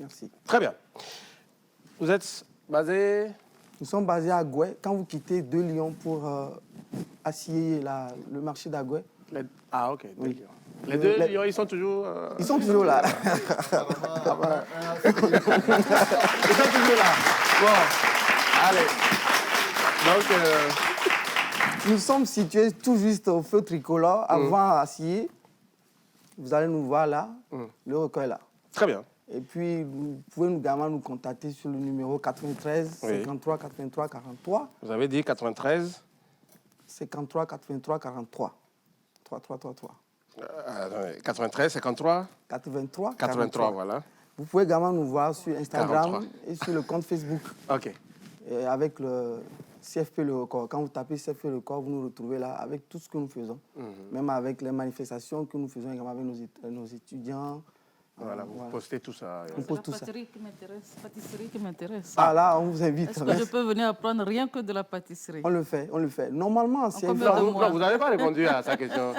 Merci. Très bien. Vous êtes basé? Nous sommes basés à Gouet. Quand vous quittez de Lyon pour assier le marché d'Agouet. Ah, ok. Oui. Les deux Lions, ils sont toujours... Ils sont toujours là. Ils sont toujours là. Bon, allez. Donc... Nous sommes situés tout juste au feu tricolore, avant Acier. Vous allez nous voir là. Le recueil est là. Très bien. Et puis, vous pouvez également nous contacter sur le numéro 93 53 83 43. Vous avez dit 93 53 83 43. 3333. 93 53 83 83, voilà. Vous pouvez également nous voir sur Instagram 43. et sur le compte Facebook. OK. Et avec le CFP Le Record. Quand vous tapez CFP Le Record, vous nous retrouvez là avec tout ce que nous faisons. Même avec les manifestations que nous faisons également avec nos étudiants. Voilà, vous postez tout ça. On C'est pose la tout ça. pâtisserie qui m'intéresse. Ah là, on vous invite. Est-ce que je peux venir apprendre rien que de la pâtisserie? On le fait, on le fait. Normalement, c'est combien de Non, mois? vous n'avez pas répondu à sa question.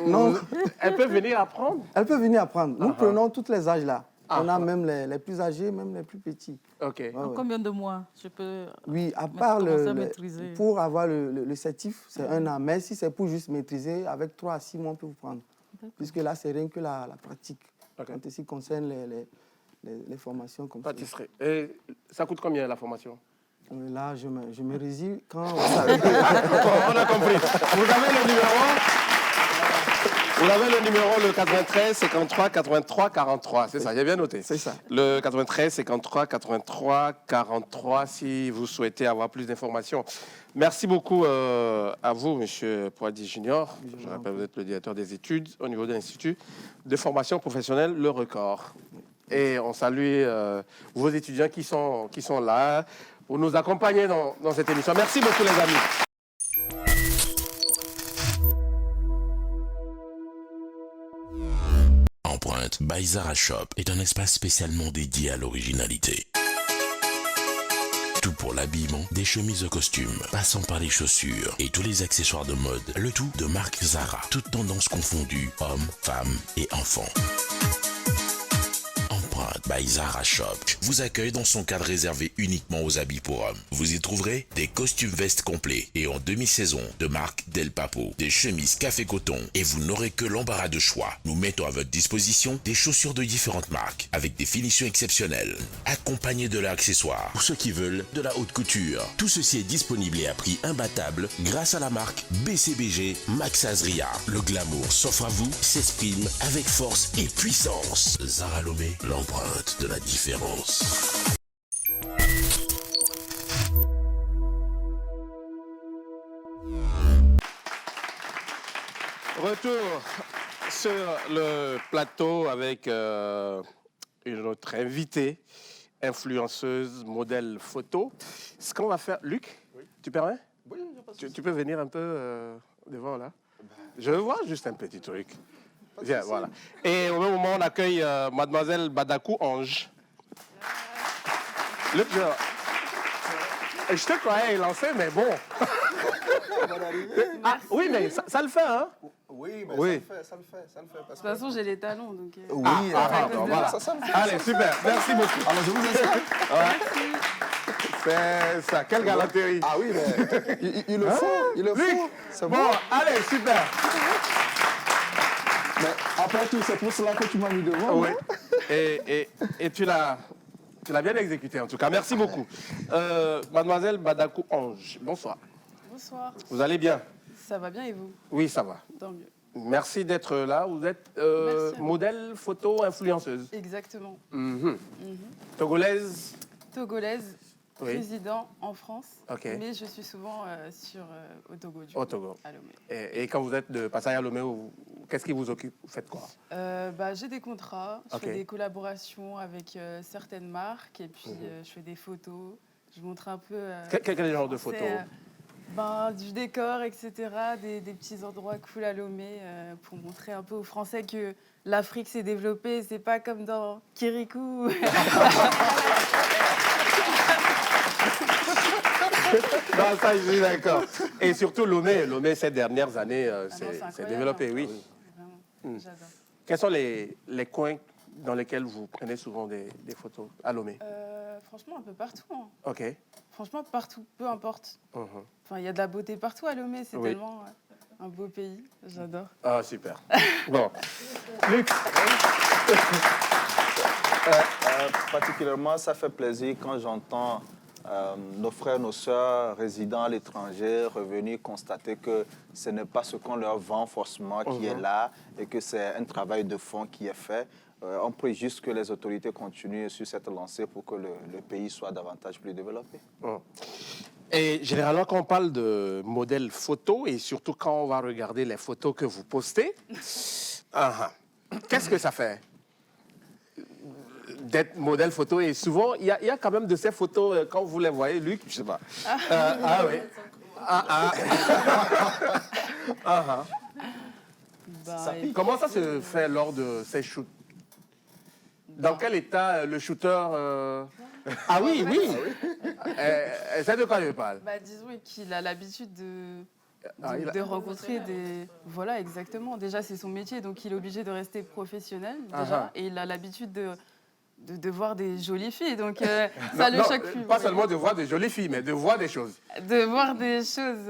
Non. Elle peut venir apprendre. Elle peut venir apprendre. Nous prenons tous les âges là. On a Ah. même les plus âgés, même les plus petits. OK. Ouais, En ouais. combien de mois je peux Oui, à part commencer à maîtriser? pour avoir le certif, c'est 1 an. Mais si c'est pour juste maîtriser, avec 3 à 6 mois, on peut vous prendre. Puisque là, c'est rien que la pratique. Ok. Quand il concerne les formations comme ça. Pâtisserie. Et ça coûte combien la formation? Là, je me résille quand... On a compris. Vous avez le numéro? Vous avez le numéro, le 93 53 83 43. C'est ça, j'ai bien noté. C'est ça. Le 93 53 83 43 si vous souhaitez avoir plus d'informations. Merci beaucoup à vous, Monsieur Poady Junior. Je rappelle, vous êtes le directeur des études au niveau de l'Institut de formation professionnelle Le Record. Et on salue vos étudiants qui sont là pour nous accompagner dans cette émission. Merci beaucoup, les amis. Empreinte by Zara Shop est un espace spécialement dédié à l'originalité. Tout pour l'habillement, des chemises aux costumes, passant par les chaussures et tous les accessoires de mode, le tout de marque Zara, toutes tendances confondues, hommes, femmes et enfants. Empreinte by Zara Shop vous accueille dans son cadre réservé uniquement aux habits pour hommes. Vous y trouverez des costumes vestes complets et en demi-saison de marque Del Papo, des chemises café coton et vous n'aurez que l'embarras de choix. Nous mettons à votre disposition des chaussures de différentes marques avec des finitions exceptionnelles, accompagnées de leurs accessoires pour ceux qui veulent de la haute couture. Tout ceci est disponible et à prix imbattable grâce à la marque BCBG Max Azria. Le glamour s'offre à vous, s'exprime avec force et puissance. Zara Lomé, l'empreinte de la différence. Retour sur le plateau avec une autre invitée, influenceuse, modèle photo. Ce qu'on va faire, Luc, tu permets? Oui, Tu peux venir un peu devant là? Je veux voir juste un petit truc. Viens, voilà. Et au même moment, on accueille mademoiselle Badakou Ange. Luc, je te croyais lancé, mais bon. Ah, oui, mais ça le fait, hein? Oui, mais Oui. ça le fait. Parce De toute façon, j'ai les talons, donc... Oui, Pardon, voilà. ça le fait. Allez, super, merci beaucoup. Alors, je vous installe. C'est ça, quelle galanterie. Ah oui, mais il le faut, il le Luc, faut. C'est bon, allez, super. Mais après tout, c'est pour cela que tu m'as mis devant. Oui. Et tu l'as bien exécuté, en tout cas. Merci beaucoup. Mademoiselle Badakou Ange, bonsoir. Bonsoir, Vous allez bien? ça va bien et vous? Oui, ça va. Tant mieux. Merci d'être là. Vous êtes Merci. modèle, photo, influenceuse. Exactement. Togolaise. Togolaise, Oui. résident en France, Ok. mais je suis souvent au Togo. Du Au coup, Togo. à Lomé. Et quand vous êtes de passage à Lomé, qu'est-ce qui vous occupe? Vous faites quoi? J'ai des contrats, je Ok. fais des collaborations avec certaines marques et puis je fais des photos. Je montre un peu... Quel genre de c'est, photos? du décor, etc., des petits endroits cool à Lomé pour montrer un peu aux Français que l'Afrique s'est développée. C'est pas comme dans Kirikou. Non, ça, je suis d'accord. Et surtout Lomé. Lomé, ces dernières années, c'est c'est incroyable, développé, hein. oui. Vraiment, j'adore. Quels sont les coins dans lesquels vous prenez souvent des photos à Lomé? Franchement, un peu partout. Hein. OK. Franchement, partout, peu importe. Mhm. Enfin, il y a de la beauté partout à Lomé, c'est Oui. tellement un beau pays. J'adore. Ah, super. Bon. Luc. Particulièrement, ça fait plaisir quand j'entends nos frères, nos sœurs résidant à l'étranger revenir constater que ce n'est pas ce qu'on leur vend forcément qui est là et que c'est un travail de fond qui est fait. On prie juste que les autorités continuent sur cette lancée pour que le pays soit davantage plus développé. Et généralement, quand on parle de modèle photo, et surtout quand on va regarder les photos que vous postez, qu'est-ce que ça fait? d'être modèle photo. Et souvent, il y a quand même de ces photos, quand vous les voyez, Luc, je sais pas. Oui. Comment ça se fait lors de ces shoots? Dans quel état le shooter... Ah oui, oui. C'est de quoi je parle? Disons qu'il a l'habitude de rencontrer des... Voilà, exactement. Déjà, c'est son métier, donc il est obligé de rester professionnel, déjà. Et il a l'habitude de voir des jolies filles, donc ça le choque plus. Pas seulement de voir des jolies filles, mais de voir des choses. De voir des choses.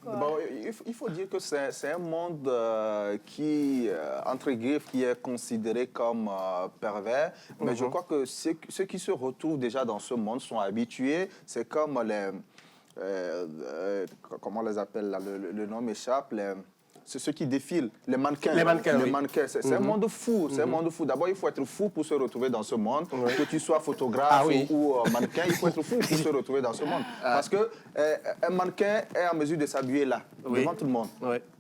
Bon, il faut dire que c'est un monde qui, entre griffes, qui est considéré comme pervers. Mais je crois que ceux qui se retrouvent déjà dans ce monde sont habitués. C'est comme les... comment on les appelle là, le nom m'échappe. C'est ceux qui défilent, les mannequins. Les mannequins, oui. C'est un monde fou. C'est un monde fou. D'abord, il faut être fou pour se retrouver dans ce monde. Que tu sois photographe ou mannequin, il faut être fou pour se retrouver dans ce monde. Parce qu'un mannequin est en mesure de s'habiller là, devant tout le monde.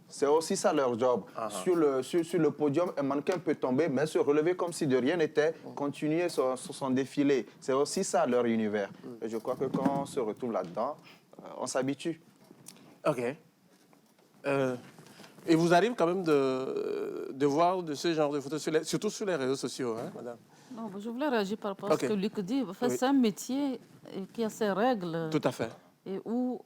C'est aussi ça leur job. Sur le podium, un mannequin peut tomber, mais se relever comme si de rien n'était, continuer sur son défilé. C'est aussi ça leur univers. Et je crois que quand on se retrouve là-dedans, on s'habitue. OK. Et vous arrivez quand même de voir de ce genre de photos, surtout sur les réseaux sociaux, hein, madame? Non, je voulais réagir par rapport à ce que Luc dit. Enfin, c'est un métier qui a ses règles. Tout à fait. Et où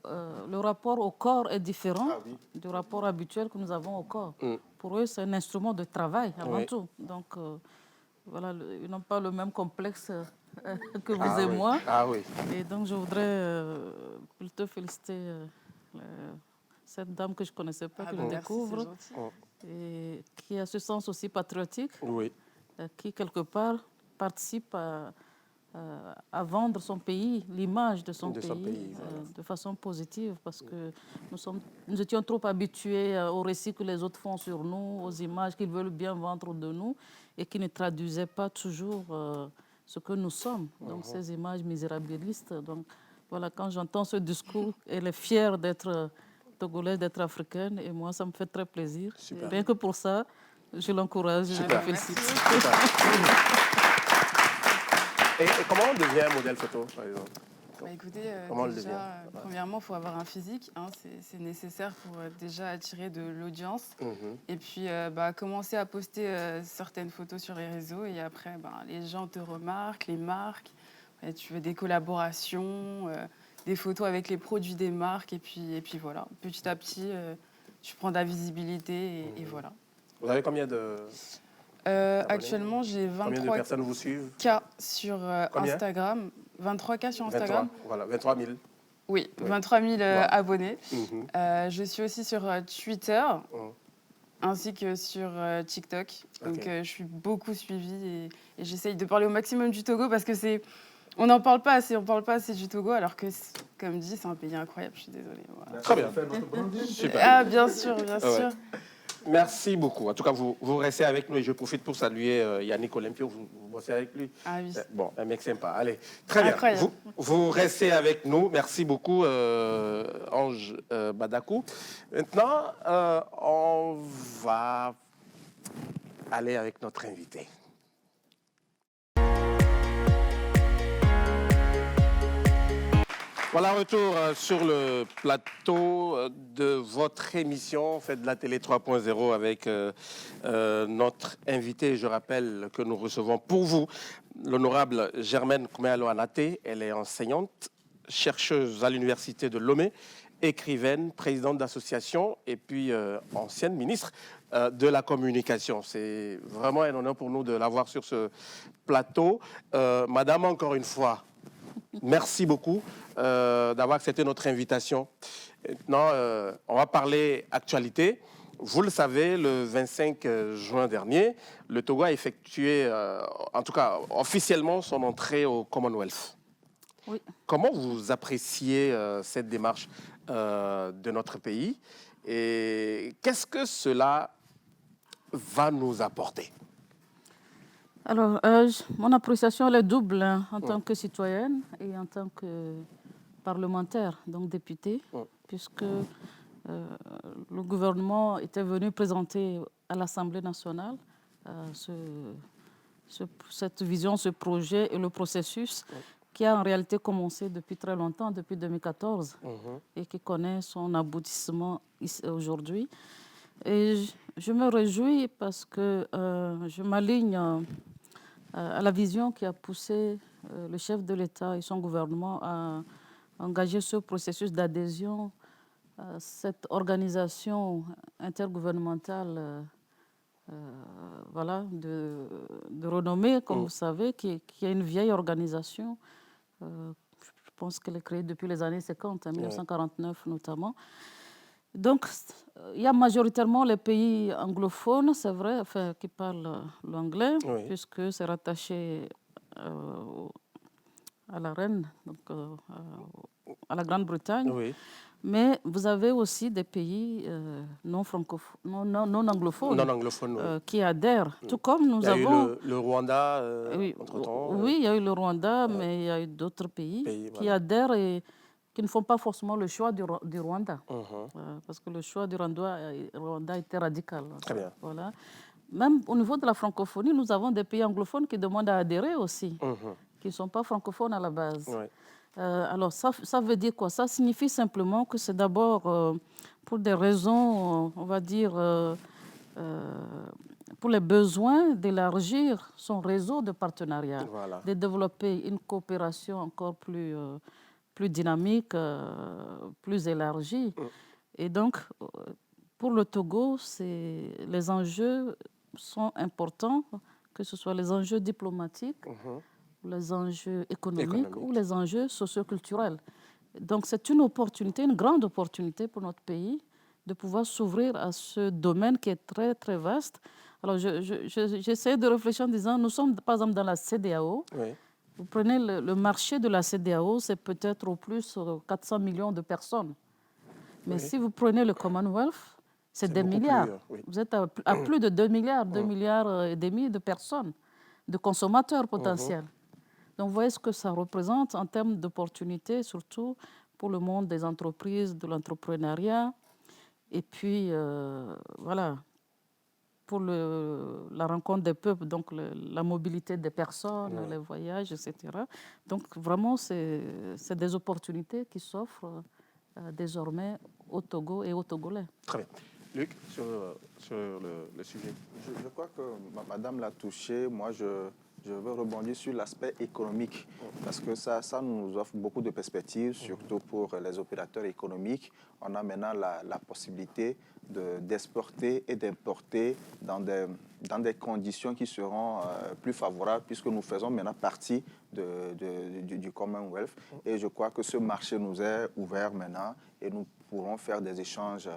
le rapport au corps est différent du rapport habituel que nous avons au corps. Pour eux, c'est un instrument de travail avant tout. Donc, voilà, ils n'ont pas le même complexe que vous et moi. Et donc, je voudrais plutôt féliciter cette dame que je ne connaissais pas, que je découvre, et qui a ce sens aussi patriotique, qui, quelque part, participe à vendre son pays, l'image de son pays, de façon positive, parce que nous étions trop habitués aux récits que les autres font sur nous, aux images qu'ils veulent bien vendre de nous, et qui ne traduisaient pas toujours ce que nous sommes. Donc, ces images misérabilistes. Donc, voilà, quand j'entends ce discours, elle est fière d'être togolaise, d'être africaine, et moi, ça me fait très plaisir. Bien que pour ça, je l'encourage, je la félicite. Et comment on devient un modèle photo, par exemple? Écoutez, déjà, premièrement, il faut avoir un physique. Hein, c'est nécessaire pour déjà attirer de l'audience. Et puis, commencer à poster certaines photos sur les réseaux. Et après, les gens te remarquent, les marques. Tu veux des collaborations, des photos avec les produits des marques. Et puis voilà, petit à petit, tu prends de la visibilité et voilà. Vous avez combien de... actuellement, j'ai 23 Combien de personnes vous suivent? sur Instagram. 23K sur Instagram. 23, voilà, 23 000. Oui, 23 000 abonnés. Je suis aussi sur Twitter, ainsi que sur TikTok. Donc, je suis beaucoup suivie et j'essaye de parler au maximum du Togo parce que c'est... On n'en parle pas assez, du Togo, alors que, comme dit, c'est un pays incroyable. Je suis désolée. Voilà. Très bien. Super. Ah, bien sûr, bien sûr. Merci beaucoup. En tout cas, vous restez avec nous et je profite pour saluer Yannick Olympio. Vous bossez avec lui. Ah oui. Bon, un mec sympa. Allez, très bien. Vous restez avec nous. Merci beaucoup, Ange Badakou. Maintenant, on va aller avec notre invité. Voilà, retour sur le plateau de votre émission Faites de la télé 3.0 avec notre invité. Je rappelle que nous recevons pour vous l'honorable Germaine Kouméalo-Anaté. Elle est enseignante, chercheuse à l'université de Lomé, écrivaine, présidente d'association et puis ancienne ministre de la communication. C'est vraiment un honneur pour nous de l'avoir sur ce plateau. Madame, encore une fois, merci beaucoup d'avoir accepté notre invitation. Maintenant, on va parler actualité. Vous le savez, le 25 juin dernier, le Togo a effectué, en tout cas officiellement, son entrée au Commonwealth. Oui. Comment vous appréciez cette démarche de notre pays et qu'est-ce que cela va nous apporter? Alors, mon appréciation elle est double en tant que citoyenne et en tant que parlementaire, donc député, puisque le gouvernement était venu présenter à l'Assemblée nationale cette vision, ce projet et le processus qui a en réalité commencé depuis très longtemps, depuis 2014, et qui connaît son aboutissement aujourd'hui. Et je me réjouis parce que je m'aligne à la vision qui a poussé le chef de l'État et son gouvernement à engager ce processus d'adhésion à cette organisation intergouvernementale de renommée, comme vous savez, qui est une vieille organisation. Je pense qu'elle est créée depuis les années 50, 1949 notamment. Donc, il y a majoritairement les pays anglophones, c'est vrai, enfin, qui parlent l'anglais, puisque c'est rattaché à la reine, donc, à la Grande-Bretagne. Oui. Mais vous avez aussi des pays non anglophones qui adhèrent. Tout comme nous avons... Il y a eu le Rwanda, entre-temps. Oui, il y a eu le Rwanda, mais il y a eu d'autres pays qui adhèrent et qui ne font pas forcément le choix du Rwanda. Parce que le choix du Rwanda était radical. Très bien. Voilà. Même au niveau de la francophonie, nous avons des pays anglophones qui demandent à adhérer aussi, qui ne sont pas francophones à la base. Ouais. Alors, ça veut dire quoi? Ça signifie simplement que c'est d'abord pour des raisons, on va dire, pour les besoins d'élargir son réseau de partenariat, de développer une coopération encore plus dynamique, plus élargie. Et donc, pour le Togo, les enjeux sont importants, que ce soit les enjeux diplomatiques, les enjeux économiques ou les enjeux socioculturels. Donc, c'est une opportunité, une grande opportunité pour notre pays de pouvoir s'ouvrir à ce domaine qui est très, très vaste. Alors, j'essaie de réfléchir en disant, nous sommes, par exemple, dans la CEDEAO. Oui. Vous prenez le marché de la CEDEAO, c'est peut-être au plus 400 millions de personnes. Mais si vous prenez le Commonwealth, c'est des milliards. Vous êtes à plus de 2 milliards, 2 milliards et demi de personnes, de consommateurs potentiels. Donc, vous voyez ce que ça représente en termes d'opportunités, surtout pour le monde des entreprises, de l'entrepreneuriat. Et puis, voilà, pour la rencontre des peuples, donc la mobilité des personnes, les voyages, etc. Donc, vraiment, c'est des opportunités qui s'offrent désormais au Togo et aux Togolais. Très bien. Luc, sur le sujet. Je crois que madame l'a touché. Moi, je veux rebondir sur l'aspect économique parce que ça nous offre beaucoup de perspectives, surtout pour les opérateurs économiques. On a maintenant la possibilité d'exporter et d'importer dans des conditions qui seront plus favorables puisque nous faisons maintenant partie du Commonwealth. Et je crois que ce marché nous est ouvert maintenant et nous pourrons faire des échanges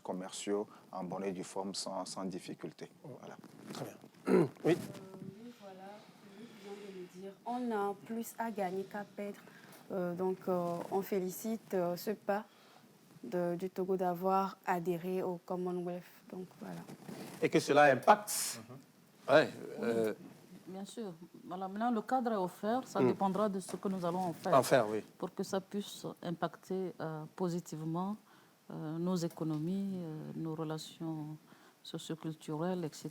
commerciaux en bonne et due forme sans difficulté. Voilà. Très bien. Oui. On a plus à gagner qu'à perdre. Donc, on félicite ce pas du Togo d'avoir adhéré au Commonwealth. Donc, voilà. Et que cela impacte. Oui, bien sûr. Voilà, maintenant, le cadre est offert. Ça dépendra de ce que nous allons en faire. Pour que ça puisse impacter positivement nos économies, nos relations socioculturelles, etc.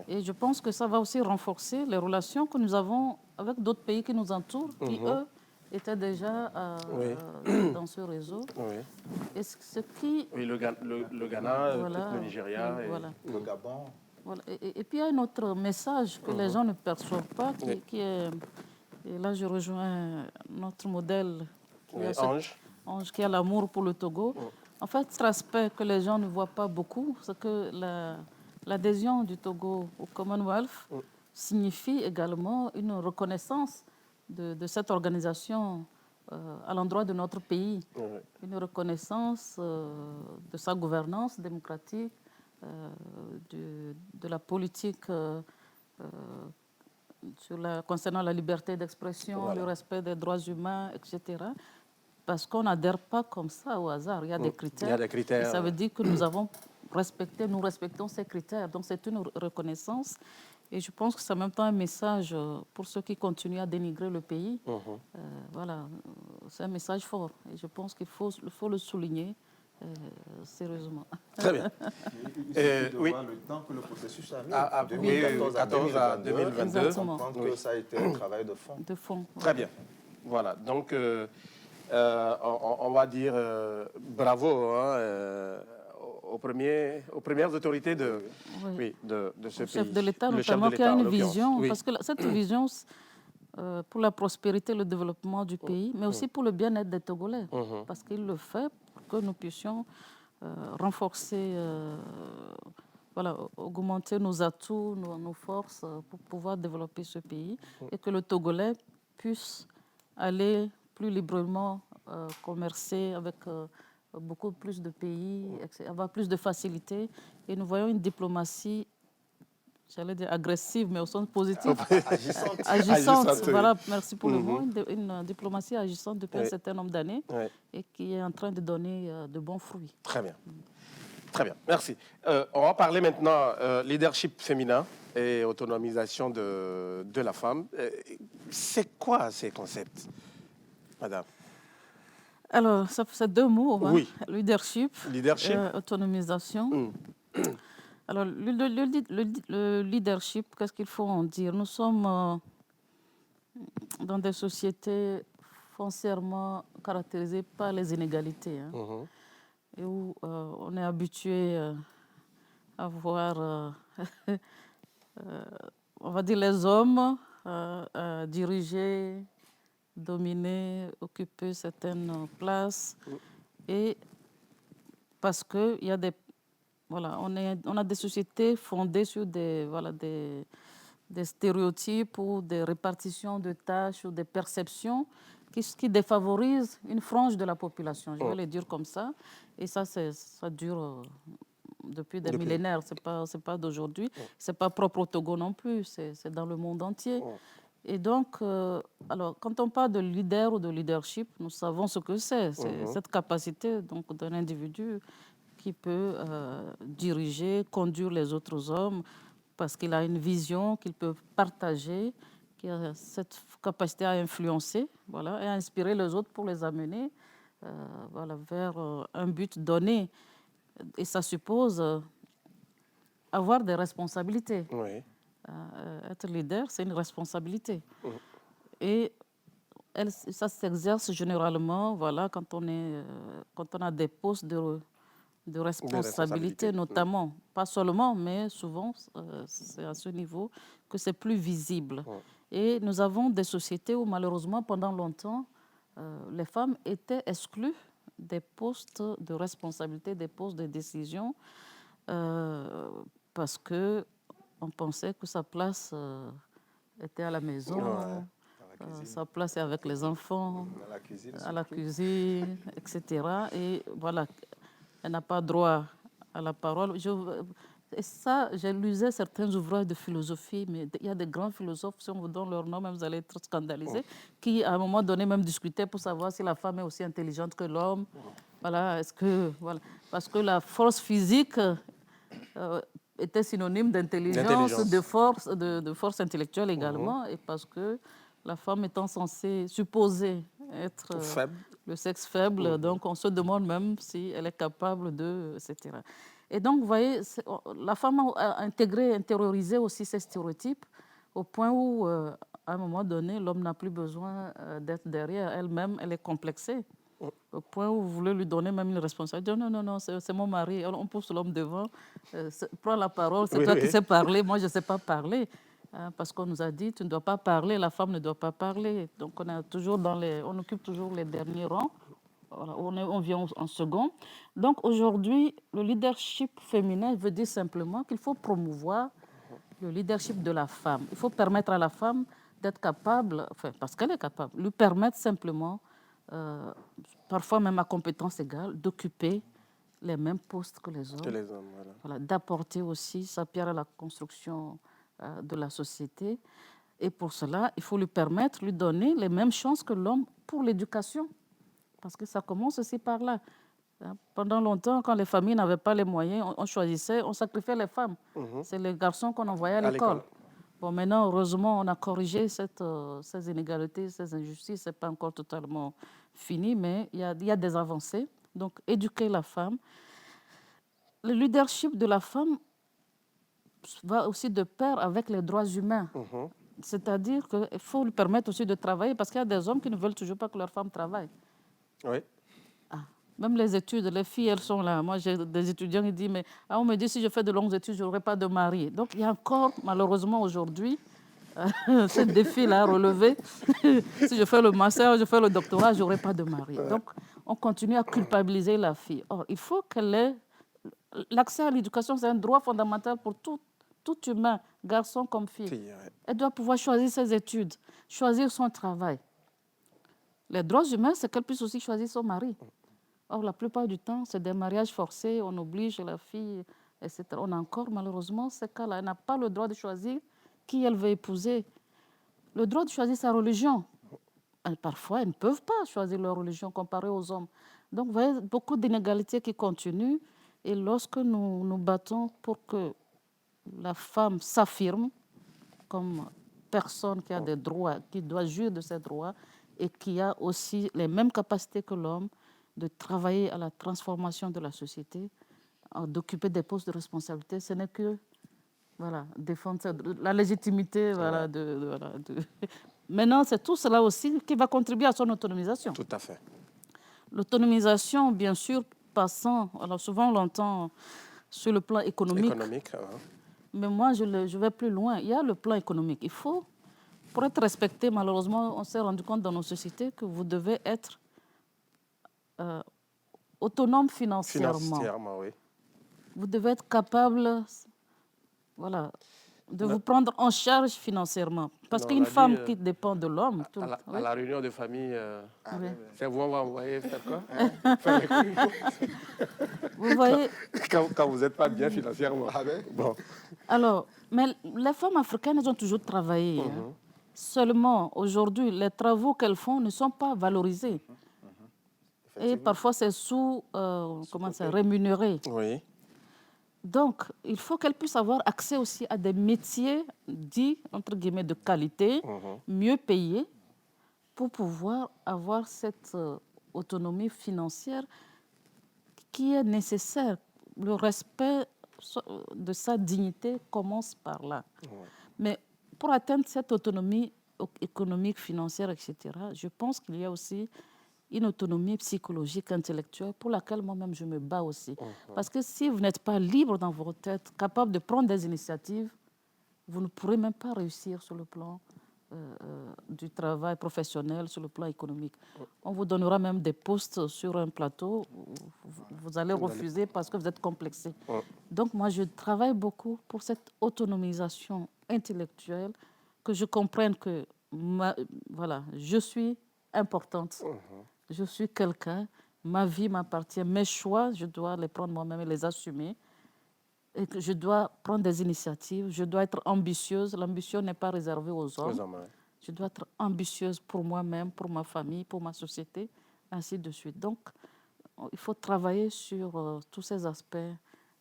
Et je pense que ça va aussi renforcer les relations que nous avons avec d'autres pays qui nous entourent, qui, eux, étaient déjà dans ce réseau. Et ce qui... Oui, le Ghana, le Nigeria, et le Gabon. Voilà. Et puis, il y a un autre message que les gens ne perçoivent pas, qui est... Et là, je rejoins notre modèle, Ange, qui a l'amour pour le Togo. En fait, cet aspect que les gens ne voient pas beaucoup, c'est que l'adhésion du Togo au Commonwealth signifie également une reconnaissance de cette organisation à l'endroit de notre pays. Une reconnaissance de sa gouvernance démocratique, de la politique concernant la liberté d'expression, le respect des droits humains, etc. Parce qu'on n'adhère pas comme ça au hasard. Il y a des critères. Il y a des critères. Et ça veut dire que nous respectons ces critères. Donc c'est une reconnaissance. Et je pense que c'est en même temps un message pour ceux qui continuent à dénigrer le pays. Voilà, c'est un message fort. Et je pense qu'il faut le souligner sérieusement. Très bien. Oui. Le temps que le processus a mis, oui, 2014 à 2022, Exactement. on comprend que ça a été un travail de fond. De fond. Très bien. Voilà, donc on va dire bravo hein, aux premières autorités de ce pays. Chef de l'État, Le chef notamment, de qui a l'État, en une l'occurrence. vision, Oui. parce que cette vision pour la prospérité et le développement du pays, mais aussi pour le bien-être des Togolais, parce qu'il le fait pour que nous puissions renforcer, augmenter nos atouts, nos forces pour pouvoir développer ce pays et que le Togolais puisse aller plus librement commercer avec beaucoup plus de pays, avoir plus de facilité. Et nous voyons une diplomatie, j'allais dire agressive, mais au sens positif. Agissante. Voilà, merci pour le mot. Une diplomatie agissante depuis un certain nombre d'années et qui est en train de donner de bons fruits. Très bien. Très bien, merci. On va parler maintenant leadership féminin et autonomisation de la femme. C'est quoi ces concepts, madame? Alors, c'est deux mots. Oui. Hein. Leadership. Autonomisation. Alors, le leadership, qu'est-ce qu'il faut en dire? Nous sommes dans des sociétés foncièrement caractérisées par les inégalités. Hein, et où on est habitué à voir, on va dire, les hommes diriger, dominer, occuper certaines places. Et parce qu'il y a des... Voilà, on a des sociétés fondées sur des stéréotypes ou des répartitions de tâches ou des perceptions qui défavorisent une frange de la population, je vais le dire comme ça. Et ça dure depuis des millénaires, c'est pas d'aujourd'hui. C'est pas propre au Togo non plus, c'est dans le monde entier. Et donc, alors, quand on parle de leader ou de leadership, nous savons ce que c'est. C'est cette capacité donc, d'un individu qui peut diriger, conduire les autres hommes parce qu'il a une vision qu'il peut partager, qui a cette capacité à influencer et à inspirer les autres pour les amener vers un but donné. Et ça suppose avoir des responsabilités. Oui. Être leader, c'est une responsabilité. Et ça s'exerce généralement quand on a des postes de responsabilité, notamment. Pas seulement, mais souvent, c'est à ce niveau que c'est plus visible. Et nous avons des sociétés où, malheureusement, pendant longtemps, les femmes étaient exclues des postes de responsabilité, des postes de décision, parce qu'on pensait que sa place était à la maison, sa place est avec les enfants, à la cuisine, etc. Et voilà, elle n'a pas droit à la parole. Et ça, j'ai lu certains ouvrages de philosophie, mais il y a des grands philosophes, si on vous donne leur nom, même vous allez être scandalisés, qui, à un moment donné, même discutaient pour savoir si la femme est aussi intelligente que l'homme. Voilà, parce que la force physique était synonyme d'intelligence, de force intellectuelle également, et parce que la femme étant censée, supposée être le sexe faible, donc on se demande même si elle est capable de, etc. Et donc, vous voyez, la femme a intériorisé aussi ces stéréotypes au point où, à un moment donné, l'homme n'a plus besoin d'être derrière elle-même, elle est complexée. Au point où vous voulez lui donner même une responsabilité. Non, c'est mon mari. On pousse l'homme devant. Prends la parole, c'est toi qui sais parler. Moi, je ne sais pas parler. Parce qu'on nous a dit, tu ne dois pas parler, la femme ne doit pas parler. Donc, on occupe toujours les derniers rangs. Voilà, on vient en second. Donc, aujourd'hui, le leadership féminin veut dire simplement qu'il faut promouvoir le leadership de la femme. Il faut permettre à la femme d'être capable, parce qu'elle est capable, lui permettre simplement, parfois même à compétence égale, d'occuper les mêmes postes que les hommes. Voilà, d'apporter aussi sa pierre à la construction de la société. Et pour cela, il faut lui permettre, lui donner les mêmes chances que l'homme pour l'éducation. Parce que ça commence aussi par là. Pendant longtemps, quand les familles n'avaient pas les moyens, on sacrifiait les femmes. C'est les garçons qu'on envoyait à l'école. Bon, maintenant, heureusement, on a corrigé ces inégalités, ces injustices. Ce n'est pas encore totalement fini, mais il y a des avancées. Donc, éduquer la femme. Le leadership de la femme va aussi de pair avec les droits humains. C'est-à-dire qu'il faut lui permettre aussi de travailler parce qu'il y a des hommes qui ne veulent toujours pas que leurs femmes travaillent. Oui. Même les études, les filles, elles sont là. Moi, j'ai des étudiants qui disent, mais on me dit, si je fais de longues études, je n'aurai pas de mari. Donc, il y a encore, malheureusement, aujourd'hui, ce défi-là à relever. Si je fais le master, je fais le doctorat, je n'aurai pas de mari. Donc, on continue à culpabiliser la fille. Or, il faut qu'elle ait... L'accès à l'éducation, c'est un droit fondamental pour tout humain, garçon comme fille. Elle doit pouvoir choisir ses études, choisir son travail. Les droits humains, c'est qu'elle puisse aussi choisir son mari. Or, la plupart du temps, c'est des mariages forcés, on oblige la fille, etc. On a encore, malheureusement, ces cas-là. Elle n'a pas le droit de choisir qui elle veut épouser. Le droit de choisir sa religion. Parfois, elles ne peuvent pas choisir leur religion comparée aux hommes. Donc, vous voyez, beaucoup d'inégalités qui continuent. Et lorsque nous nous battons pour que la femme s'affirme comme personne qui a des droits, qui doit jouir de ses droits et qui a aussi les mêmes capacités que l'homme de travailler à la transformation de la société, d'occuper des postes de responsabilité, ce n'est que défendre la légitimité. Maintenant, c'est tout cela aussi qui va contribuer à son autonomisation. Tout à fait. L'autonomisation, bien sûr, passant, alors souvent on l'entend sur le plan économique. Mais moi, je vais plus loin. Il y a le plan économique. Il faut, pour être respecté, malheureusement, on s'est rendu compte dans nos sociétés que vous devez être autonome financièrement. Oui. Vous devez être capable de vous prendre en charge financièrement. Parce qu'une femme qui dépend de l'homme... À la réunion de famille, c'est vous, on va envoyer faire quoi? Vous voyez... quand vous n'êtes pas bien financièrement. Bon. Alors, mais les femmes africaines, elles ont toujours travaillé. Seulement, aujourd'hui, les travaux qu'elles font ne sont pas valorisés. Et parfois, c'est rémunéré. Oui. Donc, il faut qu'elles puissent avoir accès aussi à des métiers dits, entre guillemets, de qualité, mieux payés, pour pouvoir avoir cette autonomie financière qui est nécessaire. Le respect de sa dignité commence par là. Mais pour atteindre cette autonomie économique, financière, etc., je pense qu'il y a aussi une autonomie psychologique, intellectuelle, pour laquelle moi-même je me bats aussi. Parce que si vous n'êtes pas libre dans votre tête, capable de prendre des initiatives, vous ne pourrez même pas réussir sur le plan du travail professionnel, sur le plan économique. On vous donnera même des postes sur un plateau, vous allez refuser parce que vous êtes complexé. Donc moi, je travaille beaucoup pour cette autonomisation intellectuelle, que je comprenne que je suis importante. Je suis quelqu'un, ma vie m'appartient, mes choix, je dois les prendre moi-même et les assumer. Et que je dois prendre des initiatives, je dois être ambitieuse. L'ambition n'est pas réservée aux hommes. Je dois être ambitieuse pour moi-même, pour ma famille, pour ma société, ainsi de suite. Donc, il faut travailler sur tous ces aspects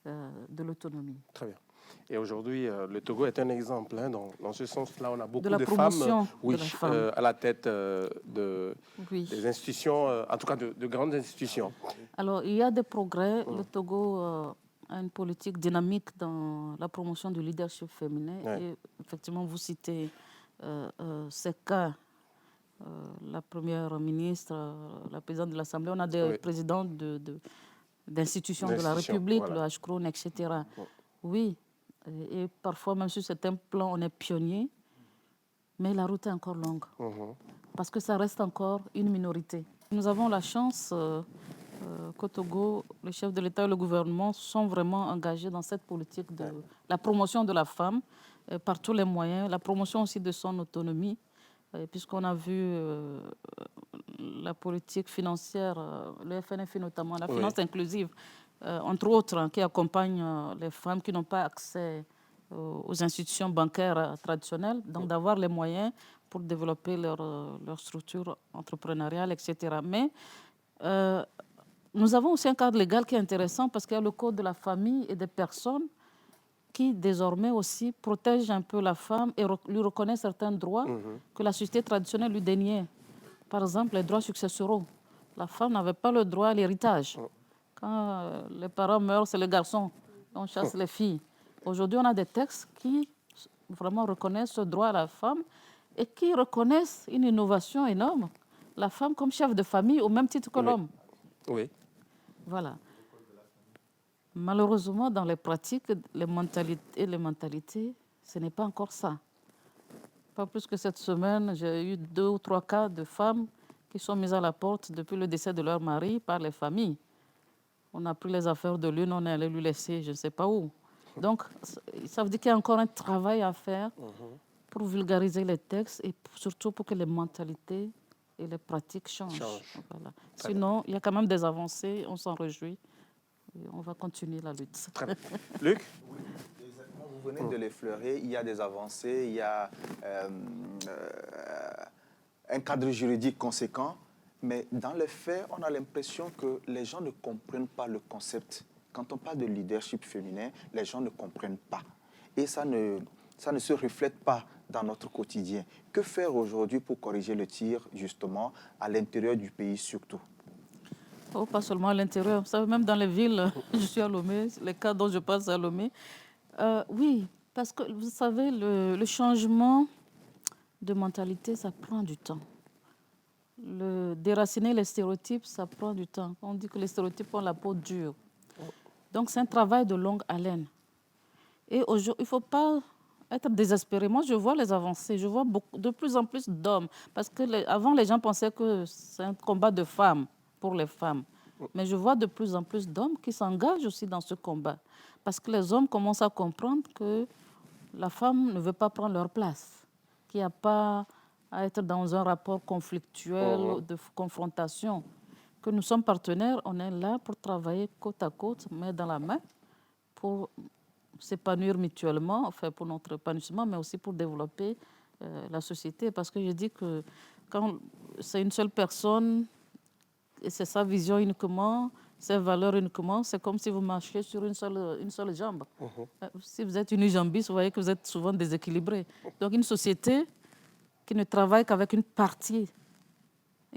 de l'autonomie. Très bien. Et aujourd'hui, le Togo est un exemple. Dans ce sens-là, on a beaucoup de femmes, à la tête des institutions, en tout cas de grandes institutions. Alors, il y a des progrès. Le Togo a une politique dynamique dans la promotion du leadership féminin. Et effectivement, vous citez ces cas, la première ministre, la présidente de l'Assemblée. On a des présidents d'institutions de la République, le H-Crown, etc. Oui. Et parfois, même sur certains plans, on est pionnier, mais la route est encore longue, parce que ça reste encore une minorité. Nous avons la chance qu'au Togo, le chef de l'État et le gouvernement sont vraiment engagés dans cette politique de la promotion de la femme par tous les moyens, la promotion aussi de son autonomie, puisqu'on a vu la politique financière, le FNFI notamment, la finance inclusive, entre autres, qui accompagnent les femmes qui n'ont pas accès aux institutions bancaires traditionnelles, donc d'avoir les moyens pour développer leur structure entrepreneuriale, etc. Mais nous avons aussi un cadre légal qui est intéressant parce qu'il y a le code de la famille et des personnes qui, désormais aussi, protègent un peu la femme et lui reconnaît certains droits que la société traditionnelle lui déniait. Par exemple, les droits successoraux. la femme n'avait pas le droit à l'héritage. Quand les parents meurent, c'est les garçons. On chasse les filles. Aujourd'hui, on a des textes qui vraiment reconnaissent ce droit à la femme et qui reconnaissent une innovation énorme. La femme comme chef de famille au même titre que l'homme. Oui. Voilà. Malheureusement, dans les pratiques, les mentalités, ce n'est pas encore ça. Pas plus que cette semaine, j'ai eu 2 ou 3 cas de femmes qui sont mises à la porte depuis le décès de leur mari par les familles. On a pris les affaires de l'une, on est allé lui laisser je ne sais pas où. Donc, ça veut dire qu'il y a encore un travail à faire pour vulgariser les textes et surtout pour que les mentalités et les pratiques changent. Voilà. Sinon, il y a quand même des avancées, on s'en réjouit. Et on va continuer la lutte. Très bien. Luc? Oui, exactement. Vous venez de l'effleurer. Il y a des avancées, il y a un cadre juridique conséquent. Mais dans les faits, on a l'impression que les gens ne comprennent pas le concept. Quand on parle de leadership féminin, les gens ne comprennent pas. Et ça ne se reflète pas dans notre quotidien. Que faire aujourd'hui pour corriger le tir, justement, à l'intérieur du pays surtout? Oh, pas seulement à l'intérieur. Vous savez, même dans les villes, je suis à Lomé, les cas dont je passe à Lomé. Oui, parce que vous savez, le changement de mentalité, ça prend du temps. Déraciner les stéréotypes, ça prend du temps. On dit que les stéréotypes ont la peau dure. Donc, c'est un travail de longue haleine. Et aujourd'hui, il ne faut pas être désespéré. Moi, je vois les avancées. Je vois de plus en plus d'hommes. Parce qu'avant, les gens pensaient que c'est un combat de femmes pour les femmes. Mais je vois de plus en plus d'hommes qui s'engagent aussi dans ce combat. Parce que les hommes commencent à comprendre que la femme ne veut pas prendre leur place. Qu'il n'y a pas à être dans un rapport conflictuel, de confrontation. Que nous sommes partenaires, on est là pour travailler côte à côte, main dans la main, pour s'épanouir mutuellement, enfin pour notre épanouissement, mais aussi pour développer la société. Parce que je dis que quand c'est une seule personne, et c'est sa vision uniquement, ses valeurs uniquement, c'est comme si vous marchiez sur une seule jambe. Si vous êtes unijambiste, vous voyez que vous êtes souvent déséquilibré. Donc une société qui ne travaille qu'avec une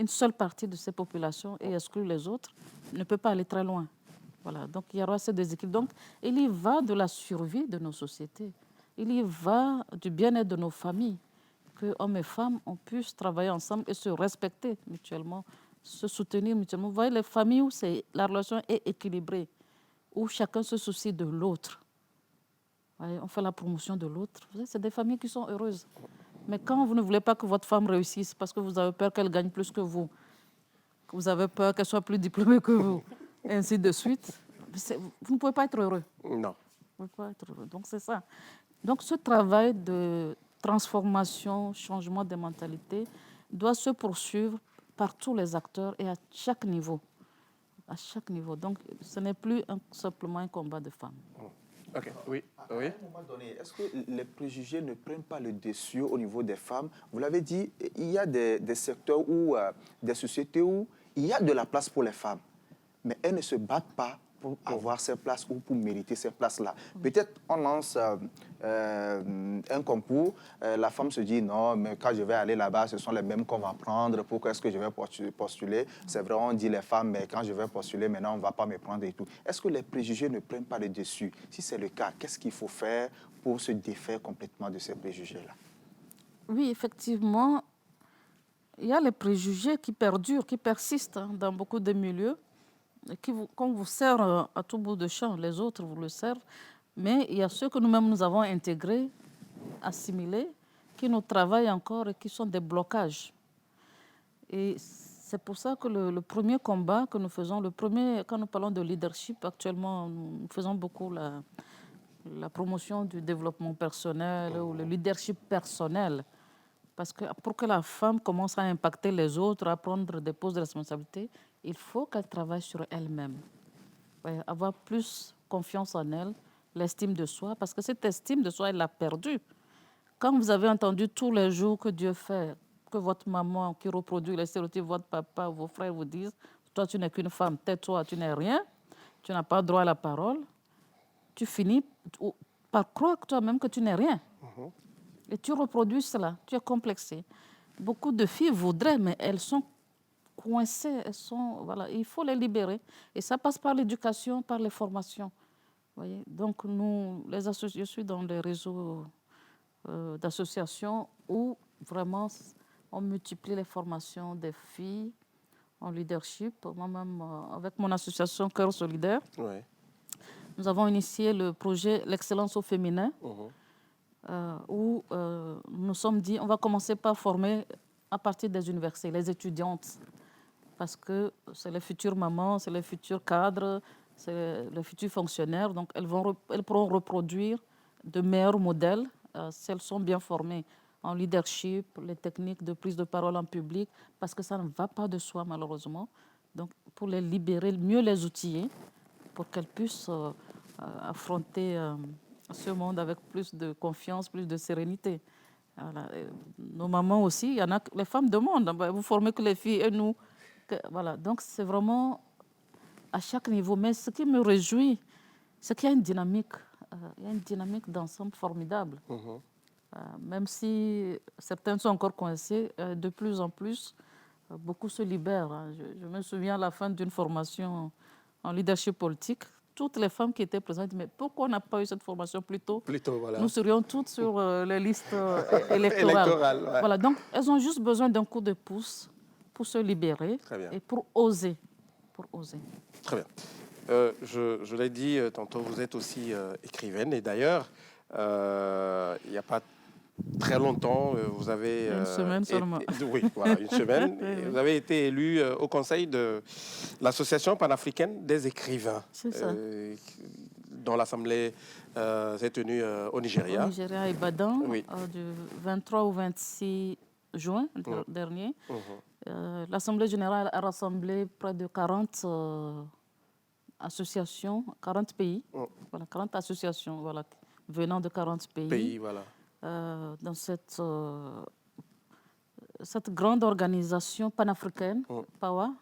seule partie de ces populations et exclut les autres, ne peut pas aller très loin. Voilà, donc il y aura ce déséquilibre. Donc il y va de la survie de nos sociétés. Il y va du bien-être de nos familles, que hommes et femmes, on puisse travailler ensemble et se respecter mutuellement, se soutenir mutuellement. Vous voyez, les familles où la relation est équilibrée, où chacun se soucie de l'autre. On fait la promotion de l'autre. C'est des familles qui sont heureuses. Mais quand vous ne voulez pas que votre femme réussisse parce que vous avez peur qu'elle gagne plus que vous avez peur qu'elle soit plus diplômée que vous, et ainsi de suite, vous ne pouvez pas être heureux. Non. Vous ne pouvez pas être heureux. Donc c'est ça. Donc ce travail de transformation, changement des mentalités doit se poursuivre par tous les acteurs et à chaque niveau. À chaque niveau. Donc ce n'est plus simplement un combat de femmes. Ok, oui. À un moment donné, est-ce que les préjugés ne prennent pas le dessus au niveau des femmes? Vous l'avez dit, il y a des secteurs ou des sociétés où il y a de la place pour les femmes, mais elles ne se battent pas pour avoir ces places ou pour mériter ces places-là. Peut-être on lance un concours, la femme se dit non, mais quand je vais aller là-bas, ce sont les mêmes qu'on va prendre, pourquoi est-ce que je vais postuler? C'est vrai, on dit les femmes, mais quand je vais postuler, maintenant on ne va pas me prendre et tout. Est-ce que les préjugés ne prennent pas le dessus? Si c'est le cas, qu'est-ce qu'il faut faire pour se défaire complètement de ces préjugés-là? Oui, effectivement, il y a les préjugés qui perdurent, qui persistent dans beaucoup de milieux. Qu'on vous sert à tout bout de champ, les autres vous le servent, mais il y a ceux que nous-mêmes nous avons intégrés, assimilés, qui nous travaillent encore et qui sont des blocages. Et c'est pour ça que le premier combat que nous faisons, quand nous parlons de leadership, actuellement, nous faisons beaucoup la promotion du développement personnel ou le leadership personnel. Parce que pour que la femme commence à impacter les autres, à prendre des postes de responsabilité, il faut qu'elle travaille sur elle-même. Avoir plus confiance en elle, l'estime de soi, parce que cette estime de soi, elle l'a perdue. Quand vous avez entendu tous les jours que Dieu fait, que votre maman qui reproduit les stéréotypes, votre papa, vos frères vous disent « toi, tu n'es qu'une femme, tais-toi, tu n'es rien, tu n'as pas droit à la parole », tu finis par croire toi-même que tu n'es rien. Et tu reproduis cela, tu es complexé. Beaucoup de filles voudraient, mais elles sont coincées. Voilà, il faut les libérer. Et ça passe par l'éducation, par les formations. Voyez. Donc, je suis dans les réseaux d'associations où vraiment on multiplie les formations des filles en leadership. Moi-même, avec mon association Cœur Solidaire, nous avons initié le projet L'excellence au féminin, où nous nous sommes dit on va commencer par former à partir des universités, les étudiantes, parce que c'est les futures mamans, c'est les futurs cadres, c'est les futurs fonctionnaires, donc elles pourront reproduire de meilleurs modèles si elles sont bien formées en leadership, les techniques de prise de parole en public, parce que ça ne va pas de soi malheureusement. Donc pour les libérer, mieux les outiller, pour qu'elles puissent affronter ce monde avec plus de confiance, plus de sérénité. Voilà. Nos mamans aussi, il y en a, les femmes demandent, vous formez que les filles et nous. Voilà. Donc c'est vraiment à chaque niveau. Mais ce qui me réjouit, c'est qu'il y a une dynamique. Il y a une dynamique d'ensemble formidable. Même si certains sont encore coincés, de plus en plus, beaucoup se libèrent. Je me souviens à la fin d'une formation en leadership politique, toutes les femmes qui étaient présentes disaient « Mais pourquoi on n'a pas eu cette formation plus tôt ?» Voilà. Nous serions toutes sur les listes électorales. Voilà. Donc, elles ont juste besoin d'un coup de pouce pour se libérer et pour oser. Très bien. Je l'ai dit tantôt, vous êtes aussi écrivaine. Et d'ailleurs, il n'y a pas très longtemps, vous avez... Une semaine seulement. Oui, voilà, une semaine. Vous avez été élue au conseil de l'Association panafricaine des écrivains. C'est ça. Dont l'Assemblée s'est tenue au Nigeria. Au Nigeria, à Ibadan, du 23 au 26 juin dernier. L'Assemblée générale a rassemblé près de 40 associations, 40 pays. Voilà, 40 associations venant de 40 pays. Dans cette grande organisation panafricaine, PAWA,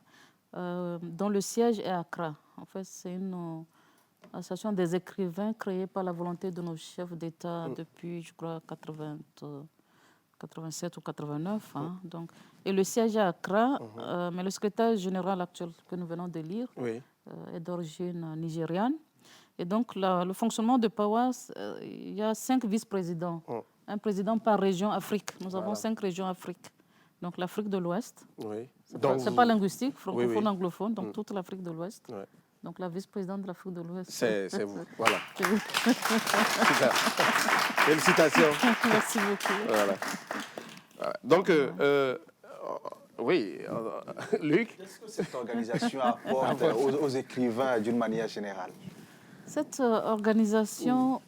dont le siège est à Accra. En fait, c'est une association des écrivains créée par la volonté de nos chefs d'État depuis, je crois, 87 ou 89. Donc, et le siège est à Accra, mais le secrétaire général actuel que nous venons de lire est d'origine nigériane. Et donc, le fonctionnement de PAWA, il y a 5 vice-présidents. Un président par région Afrique. Nous avons 5 régions Afrique. Donc, l'Afrique de l'Ouest. Ce n'est pas linguistique, francophone, anglophone, donc toute l'Afrique de l'Ouest. Donc, la vice-présidente de l'Afrique de l'Ouest. C'est vous, voilà. Super. Félicitations. Merci beaucoup. Voilà. Donc, oui, Luc. Qu'est-ce que cette organisation apporte aux écrivains d'une manière générale? Cette organisation,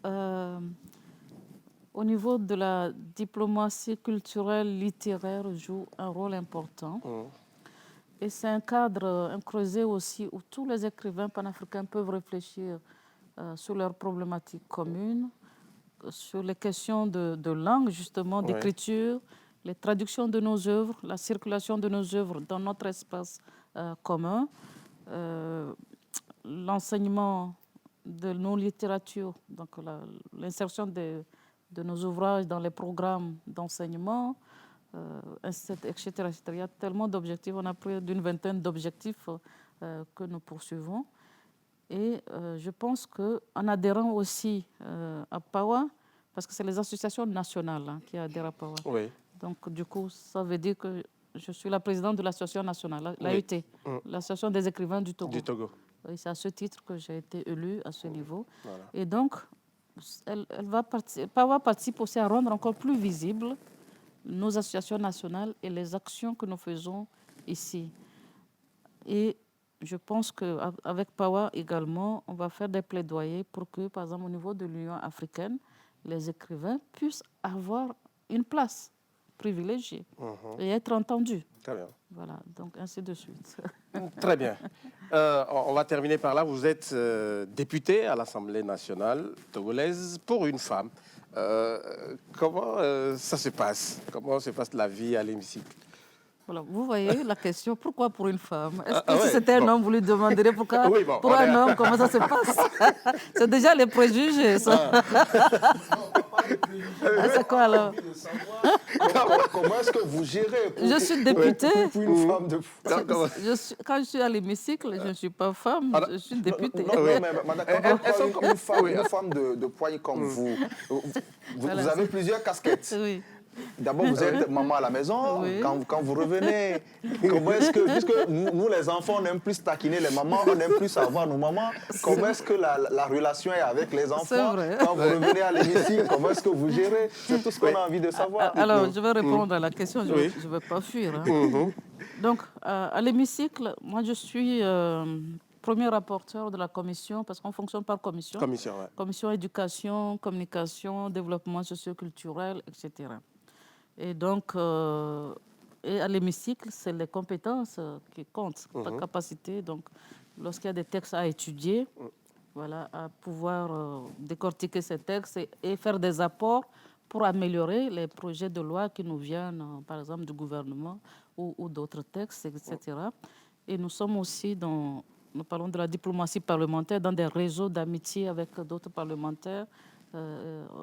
au niveau de la diplomatie culturelle, littéraire, joue un rôle important. Et c'est un cadre, un creuset aussi, où tous les écrivains panafricains peuvent réfléchir sur leurs problématiques communes, sur les questions de langue, justement, d'écriture, les traductions de nos œuvres, la circulation de nos œuvres dans notre espace commun, l'enseignement de nos littératures, donc l'insertion de nos ouvrages dans les programmes d'enseignement, etc., etc. Il y a tellement d'objectifs, on a plus d'une vingtaine d'objectifs que nous poursuivons. Et je pense qu'en adhérant aussi à PAWA, parce que c'est les associations nationales qui adhèrent à PAWA, donc du coup, ça veut dire que je suis la présidente de l'association nationale, l'AET, l'association des écrivains du Togo. Oui, c'est à ce titre que j'ai été élue à ce niveau. Et donc, PAWA participe aussi à rendre encore plus visibles nos associations nationales et les actions que nous faisons ici. Et je pense qu'avec PAWA également, on va faire des plaidoyers pour que, par exemple, au niveau de l'Union africaine, les écrivains puissent avoir une place privilégiée et être entendus. Très bien. Voilà, donc ainsi de suite. Très bien. On va terminer par là. Vous êtes députée à l'Assemblée nationale togolaise pour une femme. Comment ça se passe? Comment se passe la vie à l'hémicycle? Voilà, vous voyez la question, pourquoi pour une femme? Est-ce que si c'était un homme, vous lui demanderez pourquoi pour un homme, comment ça se passe? C'est déjà les préjugés, ça. Ah, c'est quoi alors? Comment est-ce que vous gérez Je suis députée. pour une femme de... Quand je suis à l'hémicycle, je ne suis pas femme, je suis députée. Non, mais madame, quand une femme de poigne comme vous, vous avez plusieurs casquettes. Oui. D'abord, vous êtes maman à la maison. Oui. Quand vous revenez, comment est-ce que, puisque nous les enfants, on aime plus taquiner les mamans, on aime plus avoir nos mamans, comment est-ce que la relation est avec les enfants? Vrai. Quand vous revenez à l'hémicycle, comment est-ce que vous gérez? C'est tout ce qu'on a envie de savoir. Alors, je vais répondre à la question, je ne vais pas fuir. Hein. Donc, à l'hémicycle, moi, je suis premier rapporteur de la commission, parce qu'on fonctionne par commission. Commission éducation, communication, développement socio-culturel, etc. Et donc, et à l'hémicycle, c'est les compétences qui comptent, ta capacité. Donc, lorsqu'il y a des textes à étudier, voilà, à pouvoir décortiquer ces textes et faire des apports pour améliorer les projets de loi qui nous viennent, par exemple, du gouvernement ou d'autres textes, etc. Et nous sommes aussi nous parlons de la diplomatie parlementaire, dans des réseaux d'amitié avec d'autres parlementaires,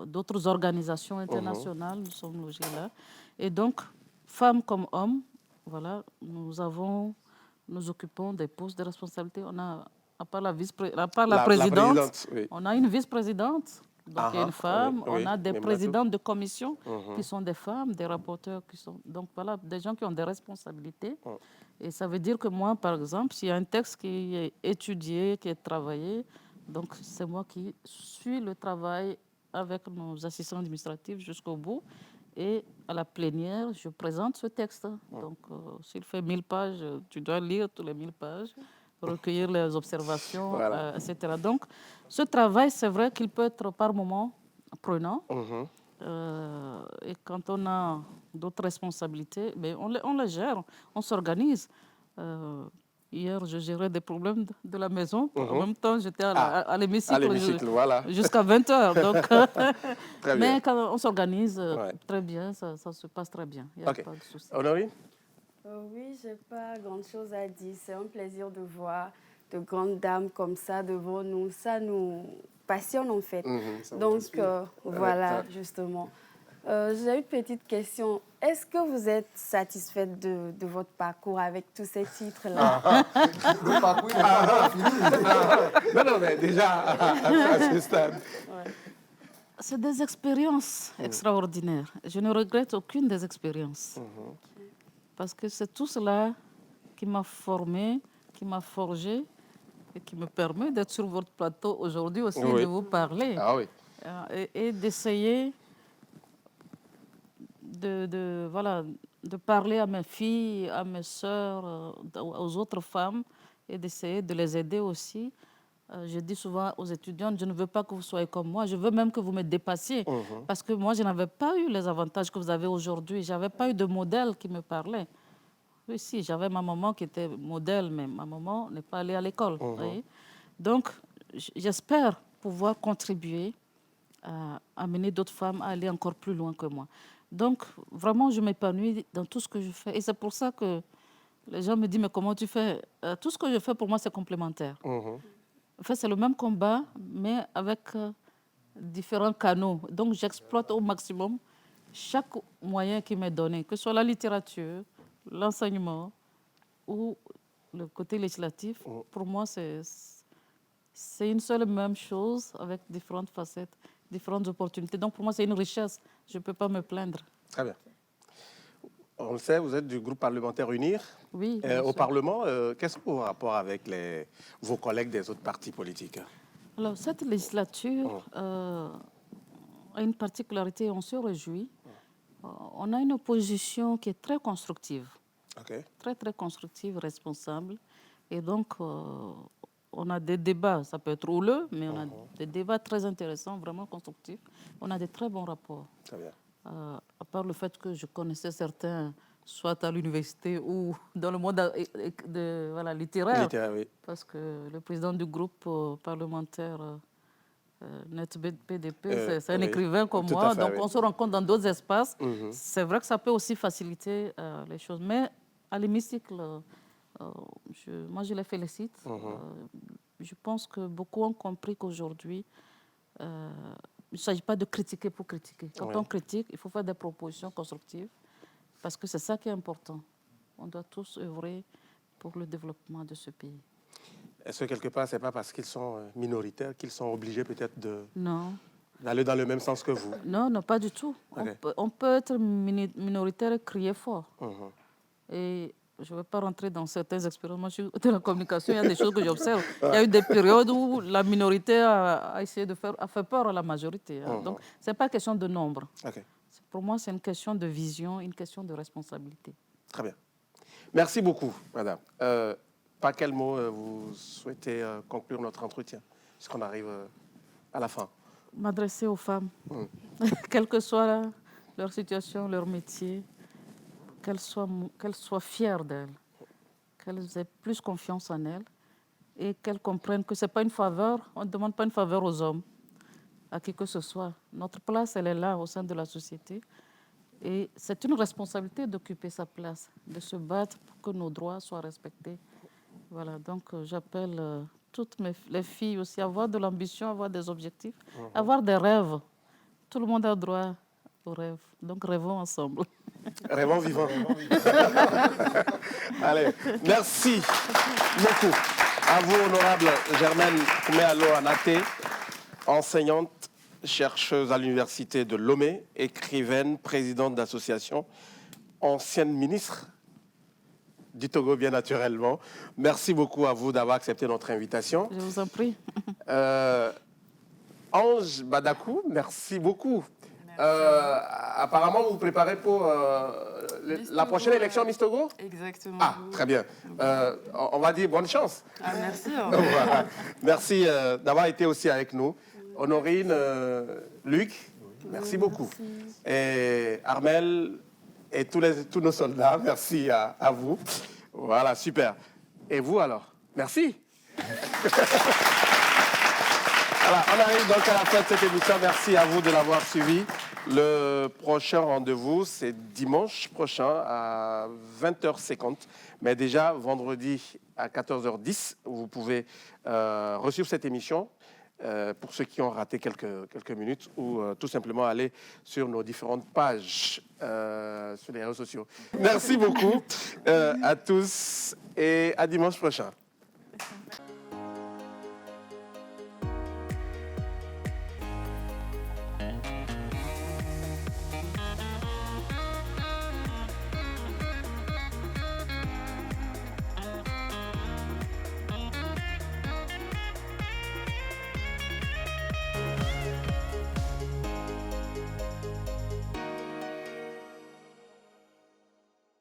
d'autres organisations internationales, nous sommes logés là. Et donc, femmes comme hommes, voilà, nous occupons des postes de responsabilité. On a, à part la présidente, on a une vice-présidente, donc il y a une femme. On a des présidentes de commission qui sont des femmes, des rapporteurs qui sont... Donc voilà, des gens qui ont des responsabilités. Et ça veut dire que moi, par exemple, s'il y a un texte qui est étudié, qui est travaillé, donc c'est moi qui suis le travail avec nos assistants administratifs jusqu'au bout. Et à la plénière, je présente ce texte. Donc, s'il fait 1000 pages, tu dois lire tous les 1000 pages, recueillir les observations, etc. Donc, ce travail, c'est vrai qu'il peut être par moments prenant. Et quand on a d'autres responsabilités, mais on les gère, on s'organise. Hier, je gérais des problèmes de la maison. En même temps, j'étais à l'hémicycle jusqu'à 20h. Donc, mais quand on s'organise très bien, ça se passe très bien. Il n'y a pas de souci. Honorine? Oui, je n'ai pas grand-chose à dire. C'est un plaisir de voir de grandes dames comme ça devant nous. Ça nous passionne en fait. Donc, voilà, justement. J'ai une petite question. Est-ce que vous êtes satisfaite de votre parcours avec tous ces titres-là? Le parcours, il pas fini. Non, mais déjà, à ce stade. C'est des expériences extraordinaires. Je ne regrette aucune des expériences. Parce que c'est tout cela qui m'a formée, qui m'a forgée et qui me permet d'être sur votre plateau aujourd'hui aussi, de vous parler. Et d'essayer de parler à mes filles, à mes sœurs, aux autres femmes et d'essayer de les aider aussi. Je dis souvent aux étudiantes, je ne veux pas que vous soyez comme moi, je veux même que vous me dépassiez. Parce que moi, je n'avais pas eu les avantages que vous avez aujourd'hui. Je n'avais pas eu de modèle qui me parlait. Oui, si, j'avais ma maman qui était modèle, mais ma maman n'est pas allée à l'école. Donc, j'espère pouvoir contribuer à amener d'autres femmes à aller encore plus loin que moi. Donc, vraiment, je m'épanouis dans tout ce que je fais. Et c'est pour ça que les gens me disent, mais comment tu fais? Tout ce que je fais, pour moi, c'est complémentaire. En fait, c'est le même combat, mais avec différents canaux. Donc, j'exploite au maximum chaque moyen qui m'est donné, que ce soit la littérature, l'enseignement ou le côté législatif. Pour moi, c'est une seule et même chose avec différentes facettes, différentes opportunités. Donc, pour moi, c'est une richesse. Je ne peux pas me plaindre. Très bien. On le sait, vous êtes du groupe parlementaire UNIR. Oui. Au Parlement, qu'est-ce que vos rapports avec vos collègues des autres partis politiques? Alors, cette législature a une particularité, on se réjouit. On a une opposition qui est très constructive. Très, très constructive, responsable. Et donc, on a des débats, ça peut être houleux, mais on a des débats très intéressants, vraiment constructifs. On a des très bons rapports. Très bien. À part le fait que je connaissais certains, soit à l'université ou dans le monde littéraire. Parce que le président du groupe parlementaire Net PDP, c'est un écrivain comme moi, donc on se rencontre dans d'autres espaces. C'est vrai que ça peut aussi faciliter les choses. Mais à l'hémicycle, moi je les félicite. Je pense que beaucoup ont compris qu'aujourd'hui, il ne s'agit pas de critiquer pour critiquer. Quand Oui. on critique, il faut faire des propositions constructives parce que c'est ça qui est important. On doit tous œuvrer pour le développement de ce pays. Est-ce que quelque part, ce n'est pas parce qu'ils sont minoritaires qu'ils sont obligés peut-être Non. d'aller dans le même sens que vous? Non, non, pas du tout. Ok. On peut être minoritaire et crier fort. Mhm. Et je ne vais pas rentrer dans certaines expériences. Moi, je suis de la communication, il y a des choses que j'observe. Il y a eu des périodes où la minorité a essayé de faire, a fait peur à la majorité. Hein. Donc, ce n'est pas question de nombre. Ok. Pour moi, c'est une question de vision, une question de responsabilité. Très bien. Merci beaucoup, madame. Par quel mot vous souhaitez conclure notre entretien, puisqu'on arrive à la fin? M'adresser aux femmes, quelle que soit leur situation, leur métier, qu'elles soient fières d'elles, qu'elles aient plus confiance en elles et qu'elles comprennent que ce n'est pas une faveur, on ne demande pas une faveur aux hommes, à qui que ce soit. Notre place, elle est là au sein de la société et c'est une responsabilité d'occuper sa place, de se battre pour que nos droits soient respectés. Voilà, donc j'appelle toutes les filles aussi à avoir de l'ambition, à avoir des objectifs, à avoir des rêves. Tout le monde a droit aux rêves, donc rêvons ensemble. Rêvons vivants. Allez, merci beaucoup à vous, honorable Germaine Kouméalo Anaté, enseignante, chercheuse à l'université de Lomé, écrivaine, présidente d'association, ancienne ministre du Togo, bien naturellement. Merci beaucoup à vous d'avoir accepté notre invitation. Je vous en prie. Ange Badakou, merci beaucoup. Apparemment, vous vous préparez pour la prochaine élection Miss Togo? Exactement. Ah, très bien. On va dire bonne chance. Ah, merci. Voilà. Merci d'avoir été aussi avec nous. Honorine, Luc, merci beaucoup. Et Armel et tous nos soldats, merci à vous. Voilà, super. Et vous alors? Merci. Voilà, on arrive donc à la fin de cette émission. Merci à vous de l'avoir suivi. Le prochain rendez-vous, c'est dimanche prochain à 20h50. Mais déjà, vendredi à 14h10, vous pouvez resuivre cette émission pour ceux qui ont raté quelques minutes ou tout simplement aller sur nos différentes pages sur les réseaux sociaux. Merci beaucoup à tous et à dimanche prochain.